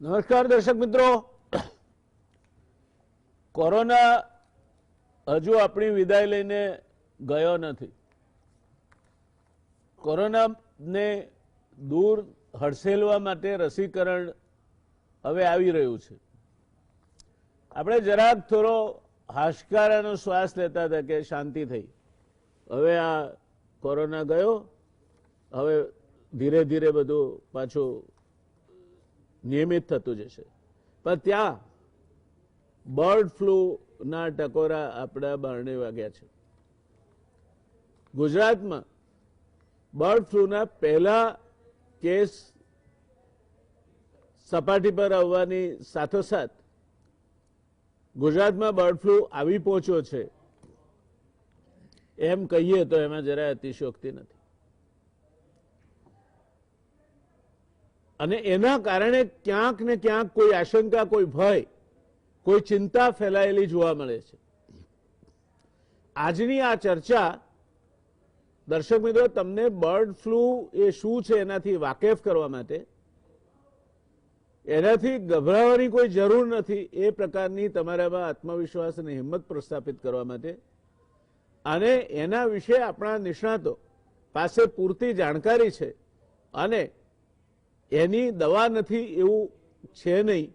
નમસ્કાર દર્શક મિત્રો, કોરોના હજુ આપણી વિદાય લઈને ગયો નથી. કોરોનાને દૂર હડસેલવા માટે રસીકરણ હવે આવી રહ્યું છે. આપણે જરાક થોડો હાશકારાનો શ્વાસ લેતા હતા કે શાંતિ થઈ, હવે આ કોરોના ગયો, હવે ધીરે ધીરે બધું પાછું નિયમિત થતું જશે. પણ ત્યાં બર્ડ ફ્લૂના ટકોરા આપણા બારણે વાગ્યા છે. ગુજરાતમાં બર્ડ ફ્લૂના પહેલા કેસ સપાટી પર આવવાની સાથોસાથ ગુજરાતમાં બર્ડ ફ્લૂ આવી પહોંચ્યો છે એમ કહીએ તો એમાં જરાય અતિશયોક્તિ નથી. અને એના કારણે ક્યાંક ને ક્યાંક કોઈ આશંકા, કોઈ ભય, કોઈ ચિંતા ફેલાયેલી જોવા મળે છે. આજની આ ચર્ચા દર્શક મિત્રો તમને બર્ડ ફ્લૂ એ શું છે એનાથી વાકેફ કરવા માટે, એનાથી ગભરાવાની કોઈ જરૂર નથી એ પ્રકારની તમારામાં આત્મવિશ્વાસ અને હિંમત પ્રસ્થાપિત કરવા માટે, અને એના વિશે આપણા નિષ્ણાતો પાસે પૂરતી જાણકારી છે અને એની દવા નથી એવું છે નહીં,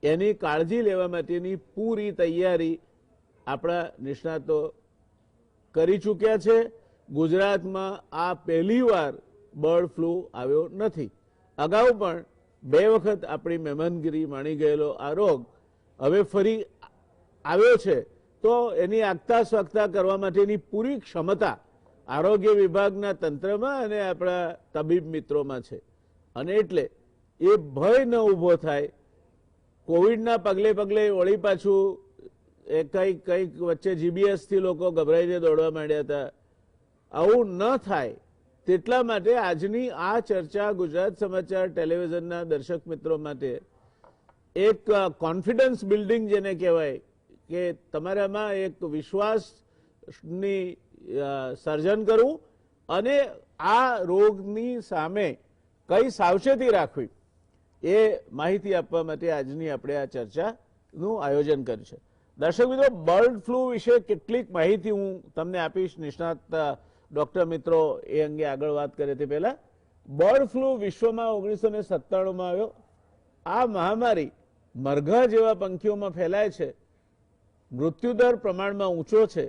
એની કાળજી લેવા માટેની પૂરી તૈયારી આપણા નિષ્ણાતો કરી ચૂક્યા છે. ગુજરાતમાં આ પહેલીવાર બર્ડ ફ્લૂ આવ્યો નથી. અગાઉ પણ 2 વખત આપણી મહેમાનગીરી માણી ગયેલો આ રોગ હવે ફરી આવ્યો છે. તો એની આગતા સ્વાગતા કરવા માટેની પૂરી ક્ષમતા આરોગ્ય વિભાગના તંત્રમાં અને આપણા તબીબ મિત્રોમાં છે. અને એટલે એ ભય ન ઊભો થાય. કોવિડના પગલે પગલે વળી પાછું કંઈક વચ્ચે જીબીએસથી લોકો ગભરાઈને દોડવા માંડ્યા હતા. આવું ન થાય તેટલા માટે આજની આ ચર્ચા ગુજરાત સમાચાર ટેલિવિઝનના દર્શક મિત્રો માટે એક કોન્ફિડન્સ બિલ્ડિંગ જેને કહેવાય, કે તમારામાં એક વિશ્વાસની સર્જન કરવું અને આ રોગની સામે કઈ સાવચેતી રાખવી એ માહિતી આપવા માટે આજની આપણે આ ચર્ચાનું આયોજન કર્યું છે. દર્શક મિત્રો, બર્ડ ફ્લૂ વિશે કેટલીક માહિતી હું તમને આપીશ. નિષ્ણાત ડોક્ટર મિત્રો એ અંગે આગળ વાત કરે તે પહેલા, બર્ડ ફ્લૂ વિશ્વમાં 1997માં આવ્યો. આ મહામારી મરઘા જેવા પંખીઓમાં ફેલાય છે, મૃત્યુદર પ્રમાણમાં ઊંચો છે,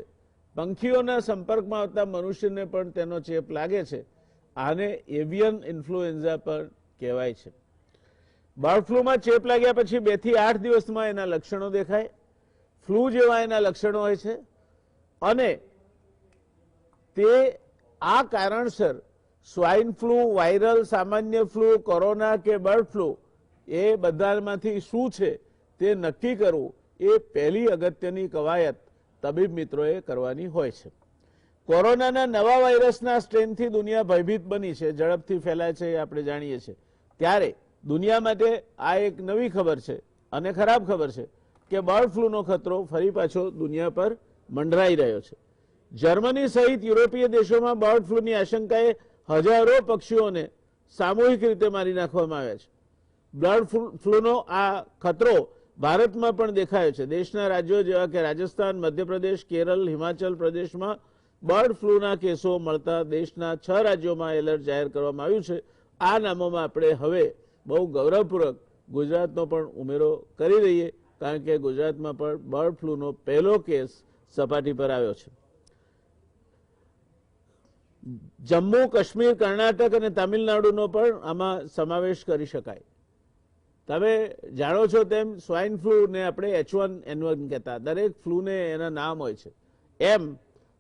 પંખીઓના સંપર્કમાં આવતા મનુષ્યને પણ તેનો ચેપ લાગે છે. આને એવિયન ઇન્ફ્લુએન્ઝા પણ કહેવાય છે. બર્ડ ફ્લૂમાં ચેપ લાગ્યા પછી 2 થી 8 દિવસમાં એના લક્ષણો દેખાય, ફ્લૂ જેવા એના લક્ષણો હોય છે. અને તે આ કારણસર સ્વાઇન ફ્લૂ, વાયરલ, સામાન્ય ફ્લૂ, કોરોના કે બર્ડ ફ્લૂ એ બધામાંથી શું છે તે નક્કી કરવું એ પહેલી અગત્યની કવાયત તબીબ મિત્રોએ કરવાની હોય છે. કોરોનાના નવા વાયરસના સ્ટ્રેનથી દુનિયા ભયભીત બની છે, ઝડપથી ફેલાય છે એ આપણે જાણીએ છીએ. ત્યારે દુનિયા માટે આ એક નવી ખબર છે અને ખરાબ ખબર છે કે બર્ડ ફ્લૂનો ખતરો ફરી પાછો દુનિયા પર મંડરાઈ રહ્યો છે. જર્મની સહિત યુરોપીય દેશોમાં બર્ડ ફ્લૂની આશંકાએ હજારો પક્ષીઓને સામૂહિક રીતે મારી નાખવામાં આવ્યા છે. બર્ડ ફ્લૂનો આ ખતરો ભારતમાં પણ દેખાયો છે. દેશના રાજ્યો જેવા કે રાજસ્થાન, મધ્યપ્રદેશ, કેરળ, હિમાચલ પ્રદેશમાં બર્ડ ફ્લૂના કેસો મળતા દેશના 6 રાજ્યોમાં એલર્ટ જાહેર કરવામાં આવ્યું છે. આ નામોમાં આપણે હવે બહુ ગૌરવપૂર્વક ગુજરાતનો પણ ઉમેરો કરી દઈએ, કારણ કે ગુજરાતમાં પણ બર્ડ ફ્લૂનો પહેલો કેસ સપાટી પર આવ્યો છે. જમ્મુ, કાશ્મીર, કર્ણાટક અને તામિલનાડુનો પણ આમાં સમાવેશ કરી શકાય. તમે જાણો છો તેમ સ્વાઇન ફ્લૂને આપણે H1N1 કહેતા, દરેક ફ્લૂને એના નામ હોય છે. એમ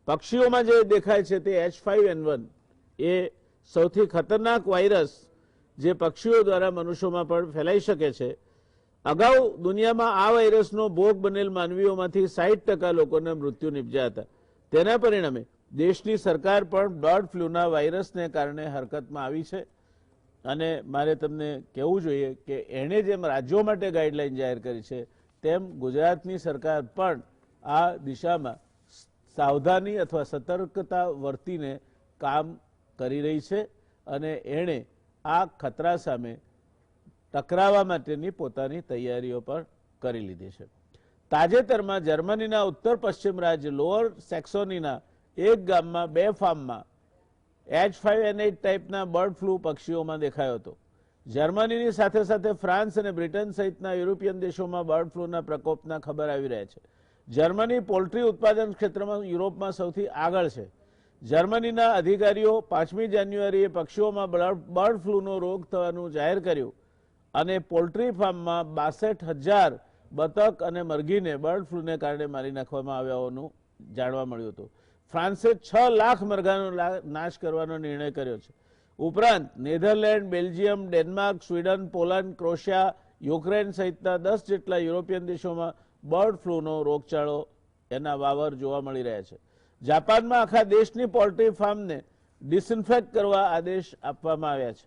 પક્ષીઓમાં જે દેખાય છે તે H5N1 એ સૌથી ખતરનાક વાયરસ જે પક્ષીઓ દ્વારા મનુષ્યોમાં પણ ફેલાઈ શકે છે. અગાઉ દુનિયામાં આ વાયરસનો ભોગ બનેલ માનવીઓમાંથી 60% લોકોના મૃત્યુ નિપજ્યા હતા. તેના પરિણામે દેશની સરકાર પણ બર્ડ ફ્લૂના વાયરસને કારણે હરકતમાં આવી છે. અને મારે તમને કહેવું જોઈએ કે એણે જેમ રાજ્યો માટે ગાઈડલાઈન જાહેર કરી છે તેમ ગુજરાતની સરકાર પણ આ દિશામાં સાવધાની અથવા સતર્કતા વર્તીને કામ કરી રહી છે અને એણે આ ખતરા સામે ટકરાવવા માટેની પોતાની તૈયારીઓ પણ કરી લીધી છે. તાજેતરમાં જર્મનીના ઉત્તર પશ્ચિમ રાજ્ય લોઅર સેક્સોનીના એક ગામમાં 2 ફાર્મમાં H5N8 ટાઈપના બર્ડ ફ્લૂ પક્ષીઓમાં દેખાયો હતો. જર્મનીની સાથે સાથે ફ્રાન્સ અને બ્રિટન સહિતના યુરોપિયન દેશોમાં બર્ડ ફ્લૂના પ્રકોપના ખબર આવી રહ્યા છે. જર્મની પોલ્ટ્રી ઉત્પાદન ક્ષેત્રમાં યુરોપમાં સૌથી આગળ છે. જર્મનીના અધિકારીઓ 5મી જાન્યુઆરીએ પક્ષીઓમાં બર્ડ ફ્લૂનો રોગ થવાનું જાહેર કર્યું અને પોલ્ટ્રી ફાર્મમાં 62,000 બતક અને મરઘીને બર્ડ ફ્લૂને કારણે મારી નાખવામાં આવ્યા હોવાનું જાણવા મળ્યું હતું. ફ્રાન્સે 6 લાખ મરઘાનો નાશ કરવાનો નિર્ણય કર્યો છે. ઉપરાંત Netherland, Belgium, Denmark, Sweden, Poland, Croatia, Ukraine સહિતના 10 જેટલા યુરોપિયન દેશોમાં બર્ડ ફ્લૂનો રોગચાળો એના વાવર જોવા મળી રહ્યા છે. જાપાનમાં આખા દેશની પોલ્ટ્રી ફાર્મને ડિસઇન્ફેક્ટ કરવા આદેશ આપવામાં આવ્યા છે.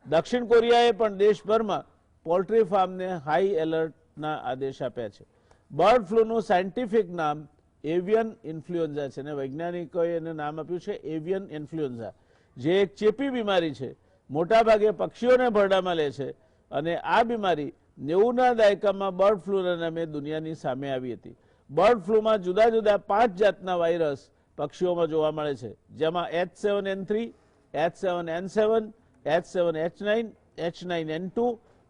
દક્ષિણ કોરિયાએ પણ દેશભરમાં પોલ્ટ્રી ફાર્મને હાઈ એલર્ટના આદેશ આપ્યા છે. બર્ડ ફ્લૂનું સાયન્ટિફિક નામ એવિયન ઇન્ફ્લુએન્ઝા છે અને વૈજ્ઞાનિકોએ એને નામ આપ્યું છે એવિયન ઇન્ફ્લુએન્ઝા, જે એક ચેપી બીમારી છે. મોટાભાગે પક્ષીઓને ભરડામાં લે છે અને આ બીમારી 90ના દાયકામાં બર્ડ ફ્લૂના નામે દુનિયાની સામે આવી હતી. બર્ડ ફ્લૂમાં જુદા જુદા 5 જાતના વાયરસ પક્ષીઓમાં જોવા મળે છે, જેમાં H7N3, H7N7, H7H9, H9N2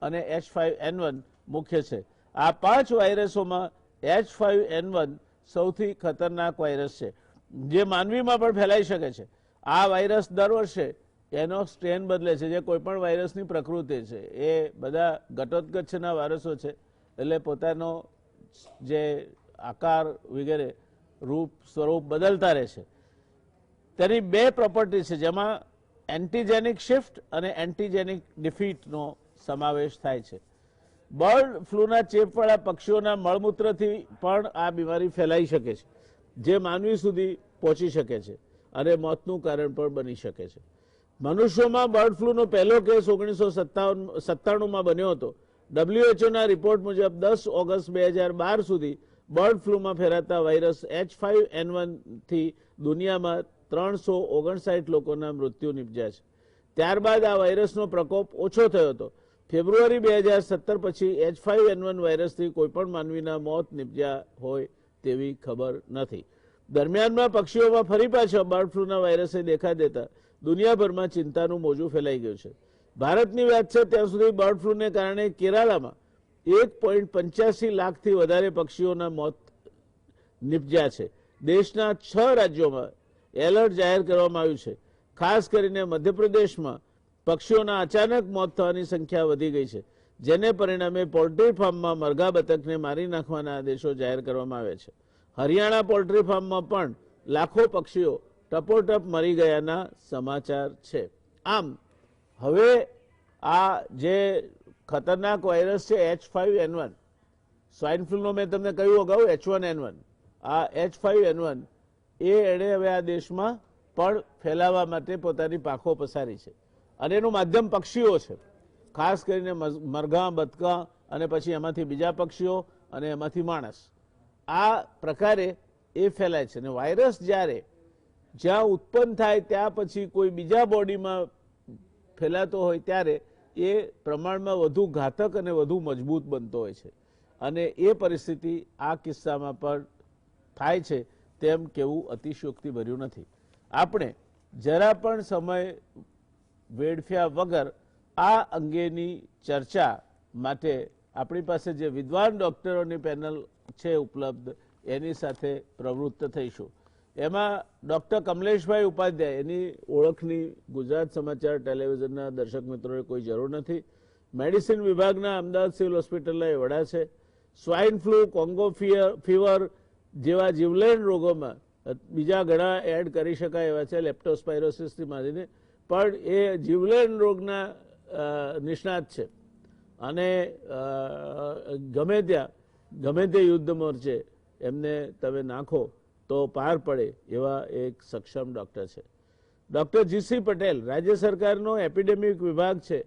અને H5N1 મુખ્ય છે. આ 5 વાયરસોમાં H5N1 સૌથી ખતરનાક વાયરસ છે, જે માનવીમાં પણ ફેલાઈ શકે છે. આ વાયરસ દર વર્ષે એનો સ્ટ્રેન બદલે છે, જે કોઈ પણ વાયરસની પ્રકૃતિ છે. એ બધા ઘટોત્કચના વાયરસો છે, એટલે પોતાનો જે આકાર વગેરે રૂપ સ્વરૂપ બદલતા રહે છે. તેની 2 પ્રોપર્ટી છે, જેમાં એન્ટીજેનિક શિફ્ટ અને એન્ટીજેનિક ડિફીટનો સમાવેશ થાય છે. બર્ડ ફ્લૂના ચેપવાળા પક્ષીઓના મળમૂત્રથી પણ આ બીમારી ફેલાઈ શકે છે, જે માનવી સુધી પહોંચી શકે છે અને મોતનું કારણ પણ બની શકે છે. મનુષ્યોમાં બર્ડ ફ્લૂનો પહેલો કેસ 1997માં બન્યો હતો. WHOના રિપોર્ટ મુજબ 10 ઓગસ્ટ 2012 સુધી બર્ડ ફ્લૂમાં ફેલાતા વાયરસ H5N1 થી દુનિયામાં 359 લોકોના મૃત્યુ નિપજ્યા છે. ત્યારબાદ આ વાયરસનો પ્રકોપ ઓછો થયો હતો. ફેબ્રુઆરી 2017 પછી H5N1 વાયરસથી કોઈપણ માનવીના મોત નિપજ્યા હોય તેવી ખબર નથી. દરમિયાનમાં પક્ષીઓમાં ફરી પાછા બર્ડ ફ્લૂના વાયરસે દેખા દેતા દુનિયાભરમાં ચિંતાનું મોજું ફેલાઈ ગયું છે. ભારતની વાત છે ત્યાં સુધી બર્ડ ફ્લૂને કારણે કેરાલામાં 1.85 લાખથી વધારે પક્ષીઓના મોત નિપજ્યા છે. દેશના 6 રાજ્યોમાં એલર્ટ જાહેર કરવામાં આવ્યું છે. ખાસ કરીને મધ્યપ્રદેશમાં પક્ષીઓના અચાનક મોત થવાની સંખ્યા વધી ગઈ છે, જેને પરિણામે પોલ્ટ્રી ફાર્મમાં મરઘા બતકને મારી નાખવાના આદેશો જાહેર કરવામાં આવ્યા છે. હરિયાણા પોલ્ટ્રી ફાર્મમાં પણ લાખો પક્ષીઓ ટપોટપ મરી ગયાના સમાચાર છે. આમ હવે આ જે ખતરનાક વાયરસ છે H5N1, સ્વાઇન ફ્લૂનો મેં તમને કહ્યું અગાઉ H1N1, આ H5N1 એણે હવે આ દેશમાં પણ ફેલાવા માટે પોતાની પાંખો પસારી છે અને એનું માધ્યમ પક્ષીઓ છે. ખાસ કરીને મરઘા, બતકા અને પછી એમાંથી બીજા પક્ષીઓ અને એમાંથી માણસ. આ પ્રકારે એ ફેલાય છે અને વાયરસ જ્યાં ઉત્પન્ન થાય ત્યાં પછી કોઈ બીજા બોડીમાં ફેલાતો હોય ત્યારે એ પ્રમાણમાં વધુ ઘાતક અને વધુ મજબૂત બનતો હોય છે અને એ પરિસ્થિતિ આ કિસ્સામાં પણ થાય છે તેમ કેવું અતિશયોક્તિ ભર્યું નથી. આપણે જરા પણ સમય વેડફ્યા વગર આ અંગેની ચર્ચા માટે આપણી પાસે જે વિદ્વાન ડોક્ટરોની પેનલ છે ઉપલબ્ધ, એની સાથે પ્રવૃત્ત થઈશું. એમાં ડૉક્ટર કમલેશભાઈ ઉપાધ્યાય, એની ઓળખની ગુજરાત સમાચાર ટેલિવિઝનના દર્શક મિત્રોને કોઈ જરૂર નથી. મેડિસિન વિભાગના અમદાવાદ સિવિલ હોસ્પિટલના એ વડા છે. સ્વાઇન ફ્લૂ, કોંગો ફીવર જેવા જીવલેણ રોગોમાં બીજા ઘણા એડ કરી શકાય એવા છે, લેપ્ટોસ્પાયરોસિસથી માંડીને, પણ એ જીવલેણ રોગના નિષ્ણાત છે અને ગમે તે યુદ્ધ મોરચે એમને તમે નાખો તો પાર પડે એવા એક સક્ષમ ડૉક્ટર છે. ડૉક્ટર GC પટેલ રાજ્ય સરકારનો એપિડેમિક વિભાગ છે,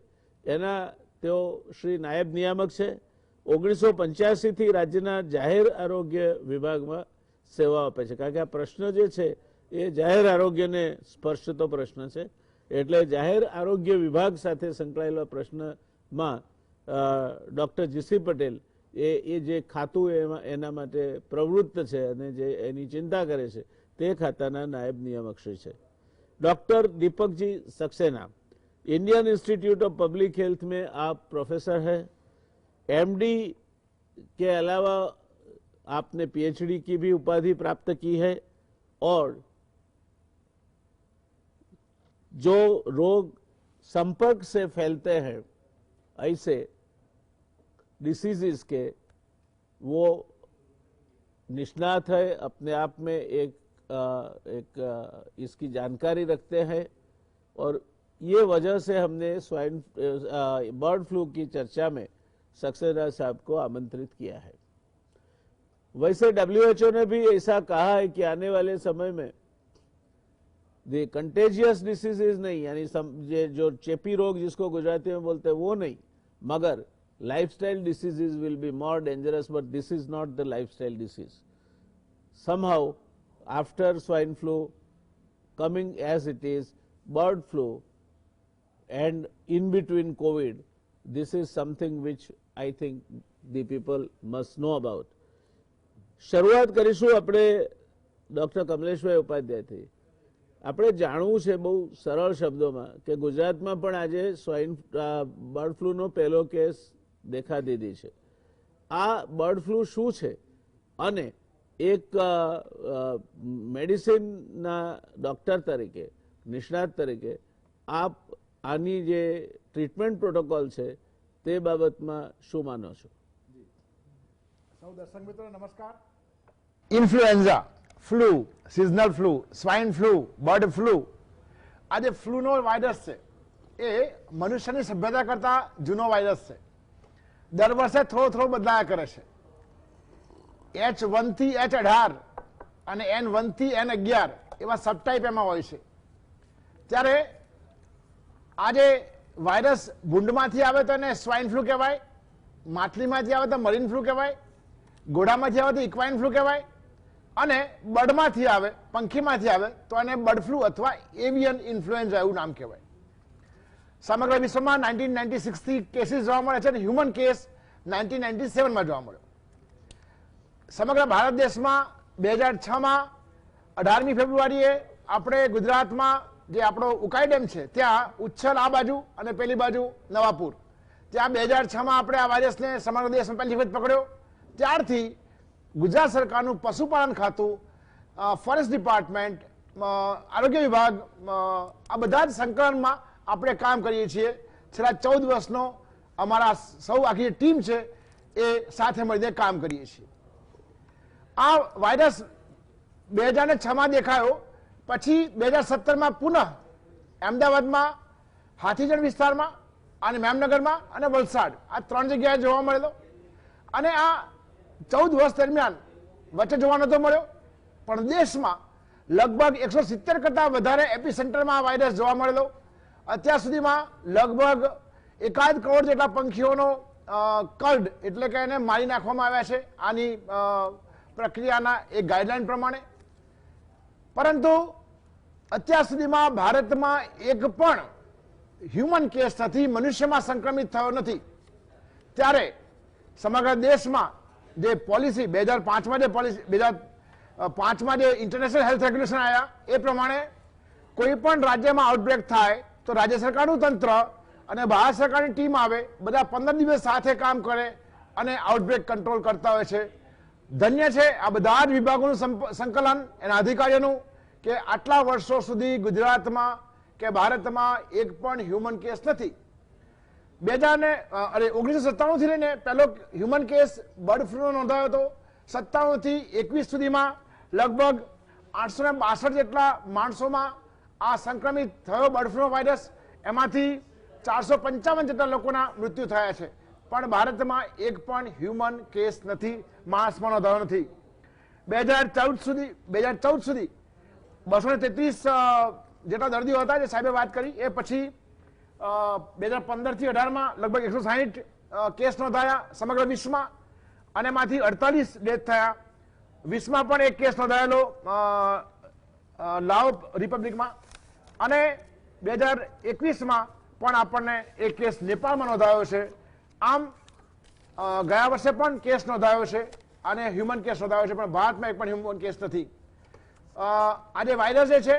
એના તેઓ શ્રી નાયબ નિયામક છે. 1985થી રાજ્યના જાહેર આરોગ્ય વિભાગમાં સેવા આપે છે, કારણ કે આ પ્રશ્ન જે છે એ જાહેર આરોગ્યને સ્પર્શતો પ્રશ્ન છે, એટલે જાહેર આરોગ્ય વિભાગ સાથે સંકળાયેલા પ્રશ્નમાં ડૉક્ટર જીસી પટેલ એ જે ખાતું એના માટે પ્રવૃત્ત છે અને જે એની ચિંતા કરે છે તે ખાતાના નાયબ નિયામક શ્રી છે। Doctor Deepak ji Saxena, Indian Institute of Public Health में आप प्रोफेसर हैं। एमडी के अलावा आपने पीएचडी की भी उपाधि प्राप्त की है और जो रोग संपर्क से फैलते हैं ऐसे डिसीजेस के वो निष्णात है, अपने आप में एक इसकी जानकारी रखते हैं और ये वजह से हमने स्वाइन बर्ड फ्लू की चर्चा में सक्सेना साहब को आमंत्रित किया है। वैसे डब्ल्यूएचओ ने भी ऐसा कहा है कि आने वाले समय में द कंटेजियस डिसीजेज नहीं, यानी जो चेपी रोग जिसको गुजराती में बोलते हैं वो नहीं, मगर lifestyle diseases will be more dangerous, but this is not the lifestyle disease. Somehow after swine flu coming as it is, bird flu and in between COVID, this is something which I think the people must know about. શરૂઆત કરીશું આપણે doctor કમલેશભાઈ ઉપાધ્યાયથી। આપણે જાણવું છે બહુ સરળ શબ્દોમાં કે ગુજરાતમાં પણ આજે સ્વાઇન બર્ડ ફ્લૂનો પહેલો કેસ દેખા દીધી છે। આ બર્ડ ફ્લૂ શું છે અને एक मेडिसिनना डॉक्टर तरीके निष्णात तरीके आप आनी जे ट्रीटमेंट प्रोटोकॉल है ते बाबत में शू मानो छो? सौ दर्शक मित्रों नमस्कार। Influenza, flu, seasonal flu, swine flu, bird flu, आज फ्लूनो वायरस है ये मनुष्य की सभ्यता करता जूनो वायरस है। दर वर्षे थोड़ो थोड़ो बदलाया करे छे। H1 થી H18 અને N1 થી N11 એવા સબટાઈપ એમાં હોય છે। ત્યારે આજે વાયરસ ભૂંડમાંથી આવે તો એને સ્વાઇન ફ્લુ કહેવાય, માછલીમાંથી આવે તો મરીન ફ્લુ કહેવાય, ઘોડામાંથી આવે તો ઇક્વાઇન ફ્લુ કહેવાય અને બર્ડમાંથી આવે પંખીમાંથી આવે તો એને બર્ડ ફ્લુ અથવા એવિયન ઇન્ફ્લુએન્ઝા એવું નામ કહેવાય। સમગ્ર વિશ્વમાં 1996 થી કેસીસ જોવા મળે છે અને હ્યુમન કેસ 1997 માં જોવા મળ્યો। समग्र भारत देश में 2006 में 18मी फेब्रुआरीए अपने गुजरात में जे आपणो उकाई डेम है त्या उच्छल आ बाजू और पेली बाजू नवापुर त्या 2006 में अपने आ वायरस ने समग्र देश में पहली वखत पकड़ो। त्यारथी गुजरात सरकार पशुपालन खातु, फॉरेस्ट डिपार्टमेंट, आरोग्य विभाग आ बधा संकलन में अपने काम करीए छीए। छेल्ला 14 वर्षनो अमारा सौ आखी टीम है ए साथे मळीने काम करीए छीए। आ वायरस 2006 में देखायो, पछी 2017 में पुनः अहमदाबाद में, हाथीजण विस्तार में और मेमनगर में और वलसाड आ 3 जगह जोवा मळेलो અને આ 14 वर्ष दरमियान वच्चे जोवा नतो मळ्यो, पण देश में लगभग 170 करता वधारे एपिसेंटर में आ वायरस जोवा मळेलो। अत्यार सुधीमां लगभग 1.5 करोड़ जेटला पंखीओनो कल्ड एटले के एने मारी नाखवामां आव्या छे आनी प्रक्रियाना एक गाइडलाइन प्रमाणे। परंतु अत्यार सुधीमां भारत में एक पण ह्यूमन केस थी मनुष्य में संक्रमित थयो नथी। त्यारे समग्र देश में जे पॉलिसी 2005 में जे पॉलिसी 2005 में जे इंटरनेशनल हेल्थ रेग्युलेशन आया ए प्रमाणे कोई पण राज्य में आउटब्रेक थाय तो राज्य सरकारनुं तंत्र अने भारत सरकारनी टीम आवे, बधा 15 दिवस साथे काम करे अने आउटब्रेक कंट्रोल करता होय छे। धन्य है आ बधा ज विभागों संकलन एना अधिकारीओनुं के आटला वर्षो सुधी गुजरात में के भारत में एक पण ह्यूमन केस नहीं। 1997 थी लईने पहलो ह्यूमन केस बर्ड फ्लू नोंधायो तो 97 थी 21 सुधी में लगभग 862 जेटला माणसों में आ संक्रमित थयो बर्ड फ्लू वायरस। एमांथी 455 जेटला लोकोना मृत्यु थया छे, पण भारत में एक पण ह्यूमन केस नहीं, माणस में नोंधायो नहीं। 2014 सुधी 233 जेटला दर्दीओ हता जे साहेबे वात करी ए पछी 2015 થી 18 में लगभग 160 केस नोंधाया समग्र विश्व में અને એમાંથી 48 डेथ थया। विश्व में एक केस नोंधायेलो लाओ रिपब्लिक में અને 2021 में पण आपने एक केस नेपाल में नोंधायो छे આમ ગયા વર્ષે પણ કેસ નોંધાયો છે અને હ્યુમન કેસ નોંધાયો છે, પણ ભારતમાં એક પણ હ્યુમન કેસ નથી. આ જે વાયરસ જે છે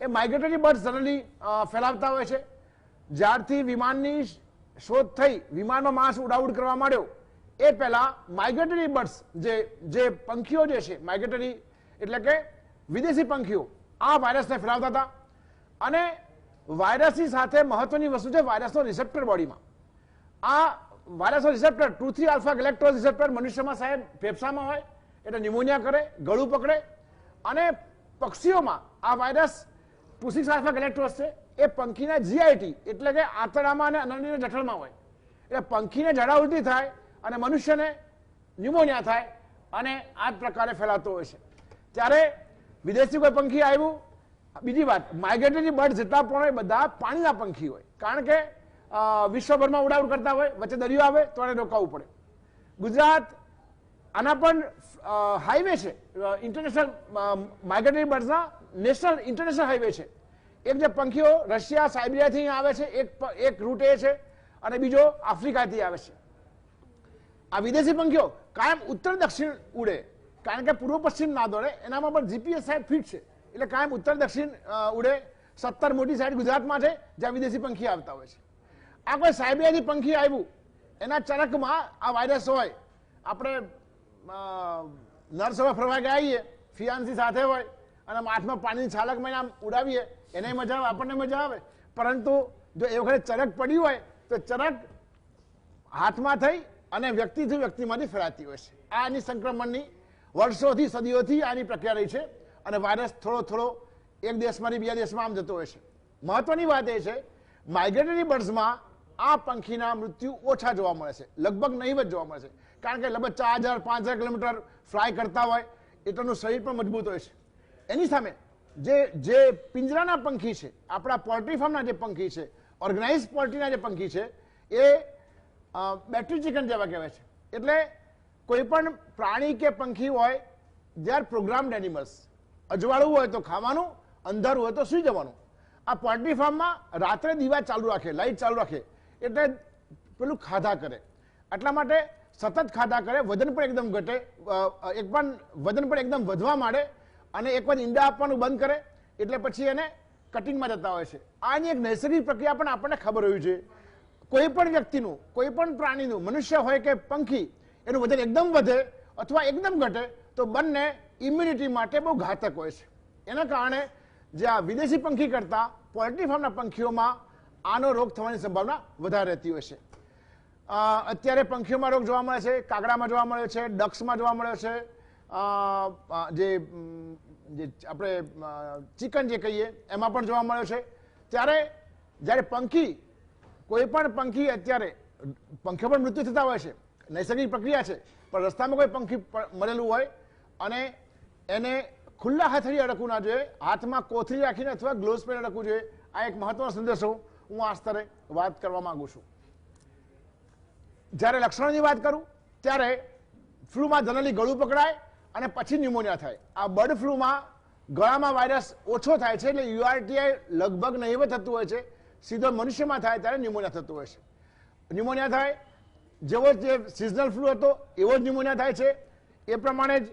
એ માઇગ્રેટરી બર્ડ્સ જનરલી ફેલાવતા હોય છે. જ્યારથી વિમાનની શોધ થઈ, વિમાનમાં માણસ ઉડાઉડ કરવા માંડ્યો, એ પહેલા માઇગ્રેટરી બર્ડ્સ જે પંખીઓ જે છે, માઇગ્રેટરી એટલે કે વિદેશી પંખીઓ, આ વાયરસને ફેલાવતા હતા. અને વાયરસની સાથે મહત્વની વસ્તુ છે વાયરસનો રિસેપ્ટર બોડીમાં. આ વાયરસનો રિસેપ્ટર 2,3 આલ્ફા ગેલેક્ટોઝ રિસેપ્ટર મનુષ્યમાં સાહેબ ફેફસામાં હોય એટલે ન્યુમોનિયા કરે, ગળું પકડે. અને પક્ષીઓમાં આ વાયરસ 2,6 આલ્ફા ગેલેક્ટોઝ છે એ પંખીના જીઆઈટી એટલે કે આંતરડામાં અને અનનીના જઠરમાં હોય એટલે પંખીને ઝાડા ઉલટી થાય અને મનુષ્યને ન્યુમોનિયા થાય અને આ જ પ્રકારે ફેલાતો હોય છે. ત્યારે વિદેશી કોઈ પંખી આવ્યું. બીજી વાત, માઇગ્રેટરી બર્ડ જેટલા પણ હોય બધા પાણીના પંખી હોય, કારણ કે વિશ્વભરમાં ઉડાઉડ કરતા હોય, વચ્ચે દરિયો આવે તો એને રોકાવવું પડે. ગુજરાત આના પણ હાઈવે છે, ઇન્ટરનેશનલ માઇગ્રેટરી બર્ડ્સના નેશનલ ઇન્ટરનેશનલ હાઈવે છે. એક જે પંખીઓ રશિયા સાઇબિરિયાથી આવે છે, એક રૂટ એ છે, અને બીજો આફ્રિકાથી આવે છે. આ વિદેશી પંખીઓ કાયમ ઉત્તર દક્ષિણ ઉડે, કારણ કે પૂર્વ પશ્ચિમ ના દોડે, એનામાં પણ જીપીએસ સાઈડ ફિટ છે એટલે કાયમ ઉત્તર દક્ષિણ ઉડે. 17 મોટી સાઈડ ગુજરાતમાં છે જ્યાં વિદેશી પંખી આવતા હોય છે. આ કોઈ સાઇબિરિયાથી પંખી આવ્યું, એના ચરકમાં આ વાયરસ હોય. આપણે નર્સમાં ફરવા ગયા આવીએ, ફિયાન્સી સાથે હોય અને હાથમાં પાણીની છાલક મહિના ઉડાવીએ, એને મજા આવે, આપણને મજા આવે. પરંતુ જો એ વખતે ચરક પડ્યું હોય તો ચરક હાથમાં થઈ અને વ્યક્તિથી વ્યક્તિમાંથી ફેલાતી હોય છે. આ એની સંક્રમણની વર્ષોથી સદીઓથી આની પ્રક્રિયા રહી છે અને વાયરસ થોડો થોડો એક દેશમાંથી બીજા દેશમાં આમ જતો હોય છે. મહત્વની વાત એ છે માઇગ્રેટરી બર્ડ્સમાં આ પંખીના મૃત્યુ ઓછા જોવા મળે છે, લગભગ નહીવત જોવા મળે છે, કારણ કે લગભગ 4,000-5,000 કિલોમીટર ફ્લાય કરતા હોય એટલાનું શરીર પણ મજબૂત હોય છે. એની સામે જે પિંજરાના પંખી છે, આપણા પોલ્ટ્રી ફાર્મના જે પંખી છે, ઓર્ગેનાઇઝ પોલ્ટ્રીના જે પંખી છે, એ બેટરી ચિકન જેવા કહેવાય છે. એટલે કોઈ પણ પ્રાણી કે પંખી હોય, દે આર પ્રોગ્રામ્ડ એનિમલ્સ. અજવાળું હોય તો ખાવાનું, અંધારું હોય તો સુઈ જવાનું. આ પોલ્ટ્રી ફાર્મમાં રાત્રે દીવા ચાલુ રાખે, લાઇટ ચાલુ રાખે, એટલે પેલું ખાધા કરે. એટલા માટે સતત ખાધા કરે, વજન પણ એકદમ ઘટે, વજન પણ એકદમ વધવા માંડે અને એક વાર ઈંડા આપવાનું બંધ કરે એટલે પછી એને કટિંગમાં જતા હોય છે. આની એક નૈસર્ગિક પ્રક્રિયા પણ આપણને ખબર હોવી જોઈએ. કોઈ પણ વ્યક્તિનું, કોઈ પણ પ્રાણીનું, મનુષ્ય હોય કે પંખી, એનું વજન એકદમ વધે અથવા એકદમ ઘટે તો બંને ઇમ્યુનિટી માટે બહુ ઘાતક હોય છે. એના કારણે જે આ વિદેશી પંખી કરતા પોલ્ટ્રી ફાર્મના પંખીઓમાં આનો રોગ થવાની સંભાવના વધારે રહેતી હોય છે. અત્યારે પંખીઓમાં રોગ જોવા મળે છે, કાગડામાં જોવા મળ્યો છે, ડક્સમાં જોવા મળ્યો છે, જે આપણે ચિકન જે કહીએ એમાં પણ જોવા મળ્યો છે. ત્યારે જ્યારે કોઈ પણ પંખી, અત્યારે પંખીઓ પણ મૃત્યુ થતા હોય છે, નૈસર્ગિક પ્રક્રિયા છે, પણ રસ્તામાં કોઈ પંખી મરેલું હોય અને એને ખુલ્લા હાથથી અડકવું ના જોઈએ, હાથમાં કોથળી રાખીને અથવા ગ્લોવ્સ પહેરીને અડકવું જોઈએ. આ એક મહત્વનો સંદેશો હું આ સ્તરે વાત કરવા માંગુ છું. જ્યારે લક્ષણોની વાત કરું ત્યારે ફ્લૂમાં જનરલી ગળું પકડાય અને પછી ન્યુમોનિયા થાય. આ બર્ડ ફ્લૂમાં ગળામાં વાયરસ ઓછો થાય છે એટલે યુઆરટીઆઈ લગભગ નહીવત થતું હોય છે. સીધો મનુષ્યમાં થાય ત્યારે ન્યુમોનિયા થતું હોય છે. ન્યુમોનિયા થાય જેવો જે સિઝનલ ફ્લૂ હતો એવો જ ન્યુમોનિયા થાય છે. એ પ્રમાણે જ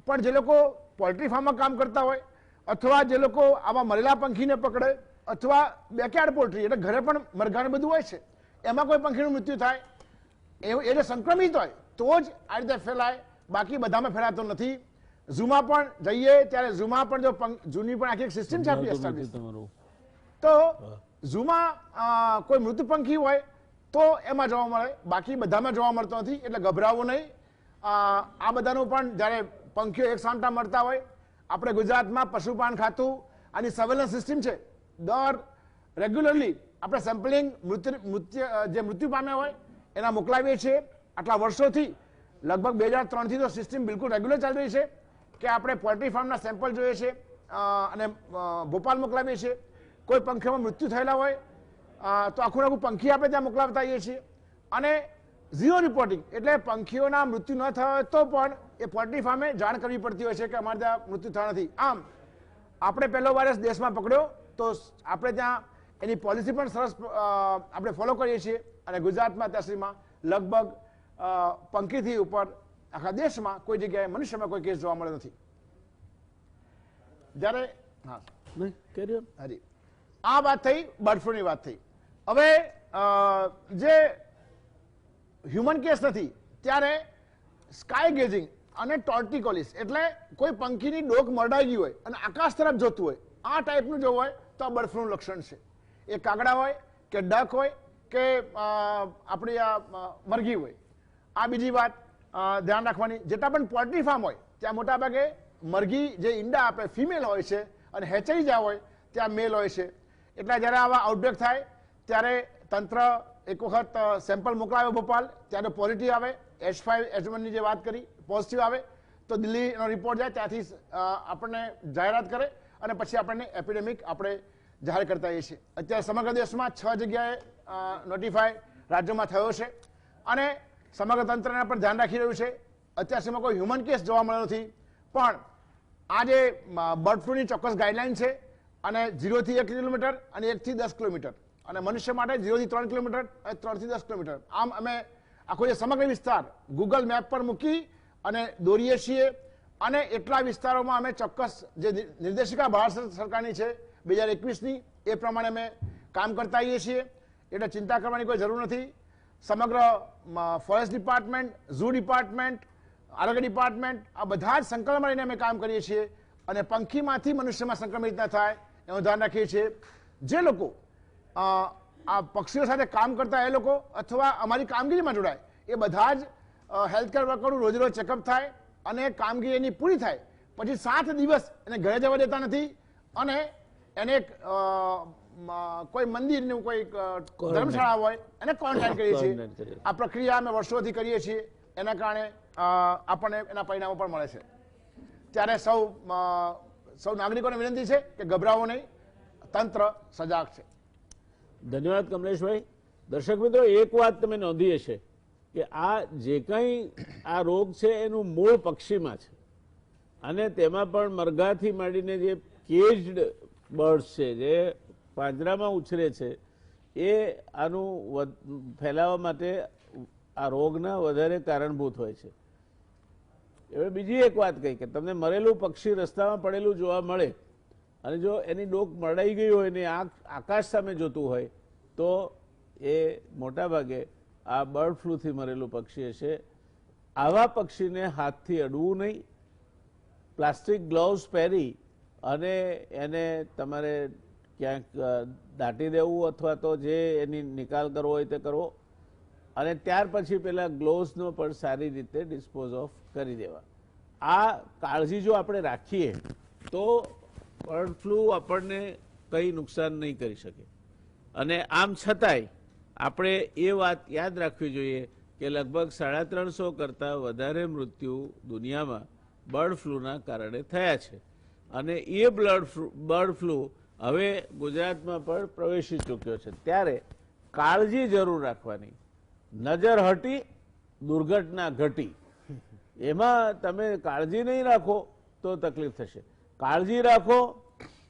પણ જે લોકો પોલ્ટ્રી ફાર્મમાં કામ કરતા હોય અથવા જે લોકો આવા મરેલા પંખીને પકડે અથવા બેકયાર્ડ પોલ્ટ્રી એટલે ઘરે પણ મરઘાને બધું હોય છે, એમાં કોઈ પંખીનું મૃત્યુ થાય, એ જે સંક્રમિત હોય તો જ આ રીતે ફેલાય, બાકી બધામાં ફેલાતો નથી. ઝૂમાં પણ જઈએ ત્યારે ઝૂમાં પણ જો ઝૂની પણ આખી એક સિસ્ટમ છે આપણી એસ્ટાબ્લિશ, તો ઝૂમાં કોઈ મૃત પંખી હોય તો એમાં જોવા મળે, બાકી બધામાં જોવા મળતો નથી. એટલે ગભરાવું નહીં. આ બધાનું પણ જ્યારે પંખીઓ એક સામટા મળતા હોય, આપણે ગુજરાતમાં પશુપાલન ખાતું આની સર્વેલન્સ સિસ્ટમ છે. રેગ્યુલરલી આપણે સેમ્પલિંગ જે મૃત્યુ પામ્યા હોય એના મોકલાવીએ છીએ. આટલા વર્ષોથી લગભગ 2003થી તો સિસ્ટમ બિલકુલ રેગ્યુલર ચાલી રહી છે કે આપણે પોલ્ટ્રી ફાર્મના સેમ્પલ જોઈએ છે અને ભોપાલ મોકલાવીએ છીએ. કોઈ પંખીઓમાં મૃત્યુ થયેલા હોય તો આખું પંખી આપણે ત્યાં મોકલાવતા આવીએ છીએ. અને ઝીરો રિપોર્ટિંગ એટલે પંખીઓના મૃત્યુ ન થયા હોય તો પણ એ પોલ્ટ્રી ફાર્મે જાણ કરવી પડતી હોય છે કે અમારે ત્યાં મૃત્યુ થયા નથી. આમ આપણે પહેલો વાયરસ દેશમાં પકડ્યો તો આપણે ત્યાં એની પોલિસી પણ સરસ આપણે ફોલો કરીએ છીએ અને ગુજરાતમાં અત્યાર સુધીમાં લગભગ પંખીથી ઉપર આખા દેશમાં કોઈ જગ્યાએ મનુષ્યમાં કોઈ કેસ જોવા મળ્યો નથી. જ્યારે હા હરી આ વાત થઈ બર્ડ ફ્લુની વાત થઈ. હવે જે હ્યુમન કેસ નથી ત્યારે સ્કાય ગેઝિંગ અને ટોર્ટિકોલિસ એટલે કોઈ પંખીની ડોક મરડાઈ ગઈ હોય અને આકાશ તરફ જોતું હોય આ ટાઈપનું જો હોય તો આ બર્ડ ફ્લુનું લક્ષણ છે. એ કાગડા હોય કે ડક હોય કે આપણી આ મરઘી હોય. આ બીજી વાત ધ્યાન રાખવાની. જેટલા પણ પોલ્ટ્રી ફાર્મ હોય ત્યાં મોટાભાગે મરઘી જે ઈંડા આપે ફિમેલ હોય છે અને હેચાઈ જ્યાં હોય ત્યાં મેલ હોય છે. એટલે જ્યારે આવા આઉટબ્રેક થાય ત્યારે તંત્ર એક વખત સેમ્પલ મોકલાવે ભોપાલ, ત્યારે પોઝિટિવ આવે, H5H1ની જે વાત કરી પોઝિટિવ આવે તો દિલ્હીનો રિપોર્ટ જાય, ત્યાંથી આપણને જાહેરાત કરે અને પછી આપણને એપિડેમિક આપણે જાહેર કરતા હોઈએ છીએ. અત્યારે સમગ્ર દેશમાં 6 જગ્યાએ નોટિફાય રાજ્યોમાં થયો છે અને સમગ્ર તંત્ર એના પર ધ્યાન રાખી રહ્યું છે. અત્યાર સુધીમાં કોઈ હ્યુમન કેસ જોવા મળ્યો નથી, પણ આ જે બર્ડ ફ્લુની ચોક્કસ ગાઈડલાઈન છે અને 0 થી 1 કિલોમીટર અને 1 થી 10 કિલોમીટર અને મનુષ્ય માટે 0 થી 3 કિલોમીટર અને 3 થી 10 કિલોમીટર આમ અમે આખો જે સમગ્ર વિસ્તાર ગૂગલ મેપ પર મૂકી અને દોરીએ છીએ અને એટલા વિસ્તારોમાં અમે ચોક્કસ જે નિર્દેશિકા ભારત સરકારની છે 2021ની એ પ્રમાણે અમે કામ કરતા આવીએ છીએ. એટલે ચિંતા કરવાની કોઈ જરૂર નથી. સમગ્ર ફોરેસ્ટ ડિપાર્ટમેન્ટ, ઝૂ ડિપાર્ટમેન્ટ, આરોગ્ય ડિપાર્ટમેન્ટ આ બધા જ સંકલનમાં રહીને અમે કામ કરીએ છીએ અને પંખીમાંથી મનુષ્યમાં સંક્રમિત ન થાય એનું ધ્યાન રાખીએ છીએ. જે લોકો આ પક્ષીઓ સાથે કામ કરતા એ લોકો અથવા અમારી કામગીરીમાં જોડાય એ બધા જ હેલ્થકેર વર્કરનું રોજ રોજ ચેકઅપ થાય અને કામગીરી એની પૂરી થાય પછી 7 દિવસ એને ઘરે જવા દેતા નથી અને એને કોઈ મંદિરનું કોઈ ધર્મશાળા હોય એને ક્વોરન્ટાઇન કરીએ છીએ. આ પ્રક્રિયા અમે વર્ષોથી કરીએ છીએ. એના કારણે આપણને એના પરિણામો પણ મળે છે. ત્યારે સૌ નાગરિકોને વિનંતી છે કે ગભરાવો નહીં, તંત્ર સજાગ છે. ધન્યવાદ કમલેશભાઈ. દર્શક મિત્રો, એક વાત તમે નોંધી હશે કે આ જે કંઈ આ રોગ છે એનું મૂળ પક્ષીમાં છે અને તેમાં પણ મરઘાથી માંડીને જે કેજ્ડ બર્ડ્સ છે જે પાંજરામાં ઉછરે છે એ આનું ફેલાવા માટે આ રોગના વધારે કારણભૂત હોય છે. હવે બીજી એક વાત કહી કે તમને મરેલું પક્ષી રસ્તામાં પડેલું જોવા મળે અને જો એની ડોક મરડાઈ ગઈ હોય ને આકાશ સામે જોતું હોય તો એ મોટા ભાગે આ બર્ડ ફ્લુથી મરેલું પક્ષી હશે. આવા પક્ષીને હાથથી અડવું નહીં. પ્લાસ્ટિક ગ્લોવ્સ પહેરી અને એને તમારે ક્યાંક દાટી દેવું અથવા તો જે એની નિકાલ કરવો હોય તે કરવો અને ત્યાર પછી પેલા ગ્લોવ્સનો પણ સારી રીતે ડિસ્પોઝ ઓફ કરી દેવા. આ કાળજી જો આપણે રાખીએ તો બર્ડ ફ્લુ આપણને કંઈ નુકસાન નહીં કરી શકે. અને આમ છતાંય આપણે એ વાત યાદ રાખવી જોઈએ કે લગભગ 350 કરતાં વધારે મૃત્યુ દુનિયામાં બર્ડ ફ્લુના કારણે થયા છે અને એ બર્ડ ફ્લુ હવે ગુજરાતમાં પણ પ્રવેશી ચૂક્યો છે. ત્યારે કાળજી જરૂર રાખવાની. નજર હટી, દુર્ઘટના ઘટી. એમાં તમે કાળજી નહીં રાખો તો તકલીફ થશે. કાળજી રાખો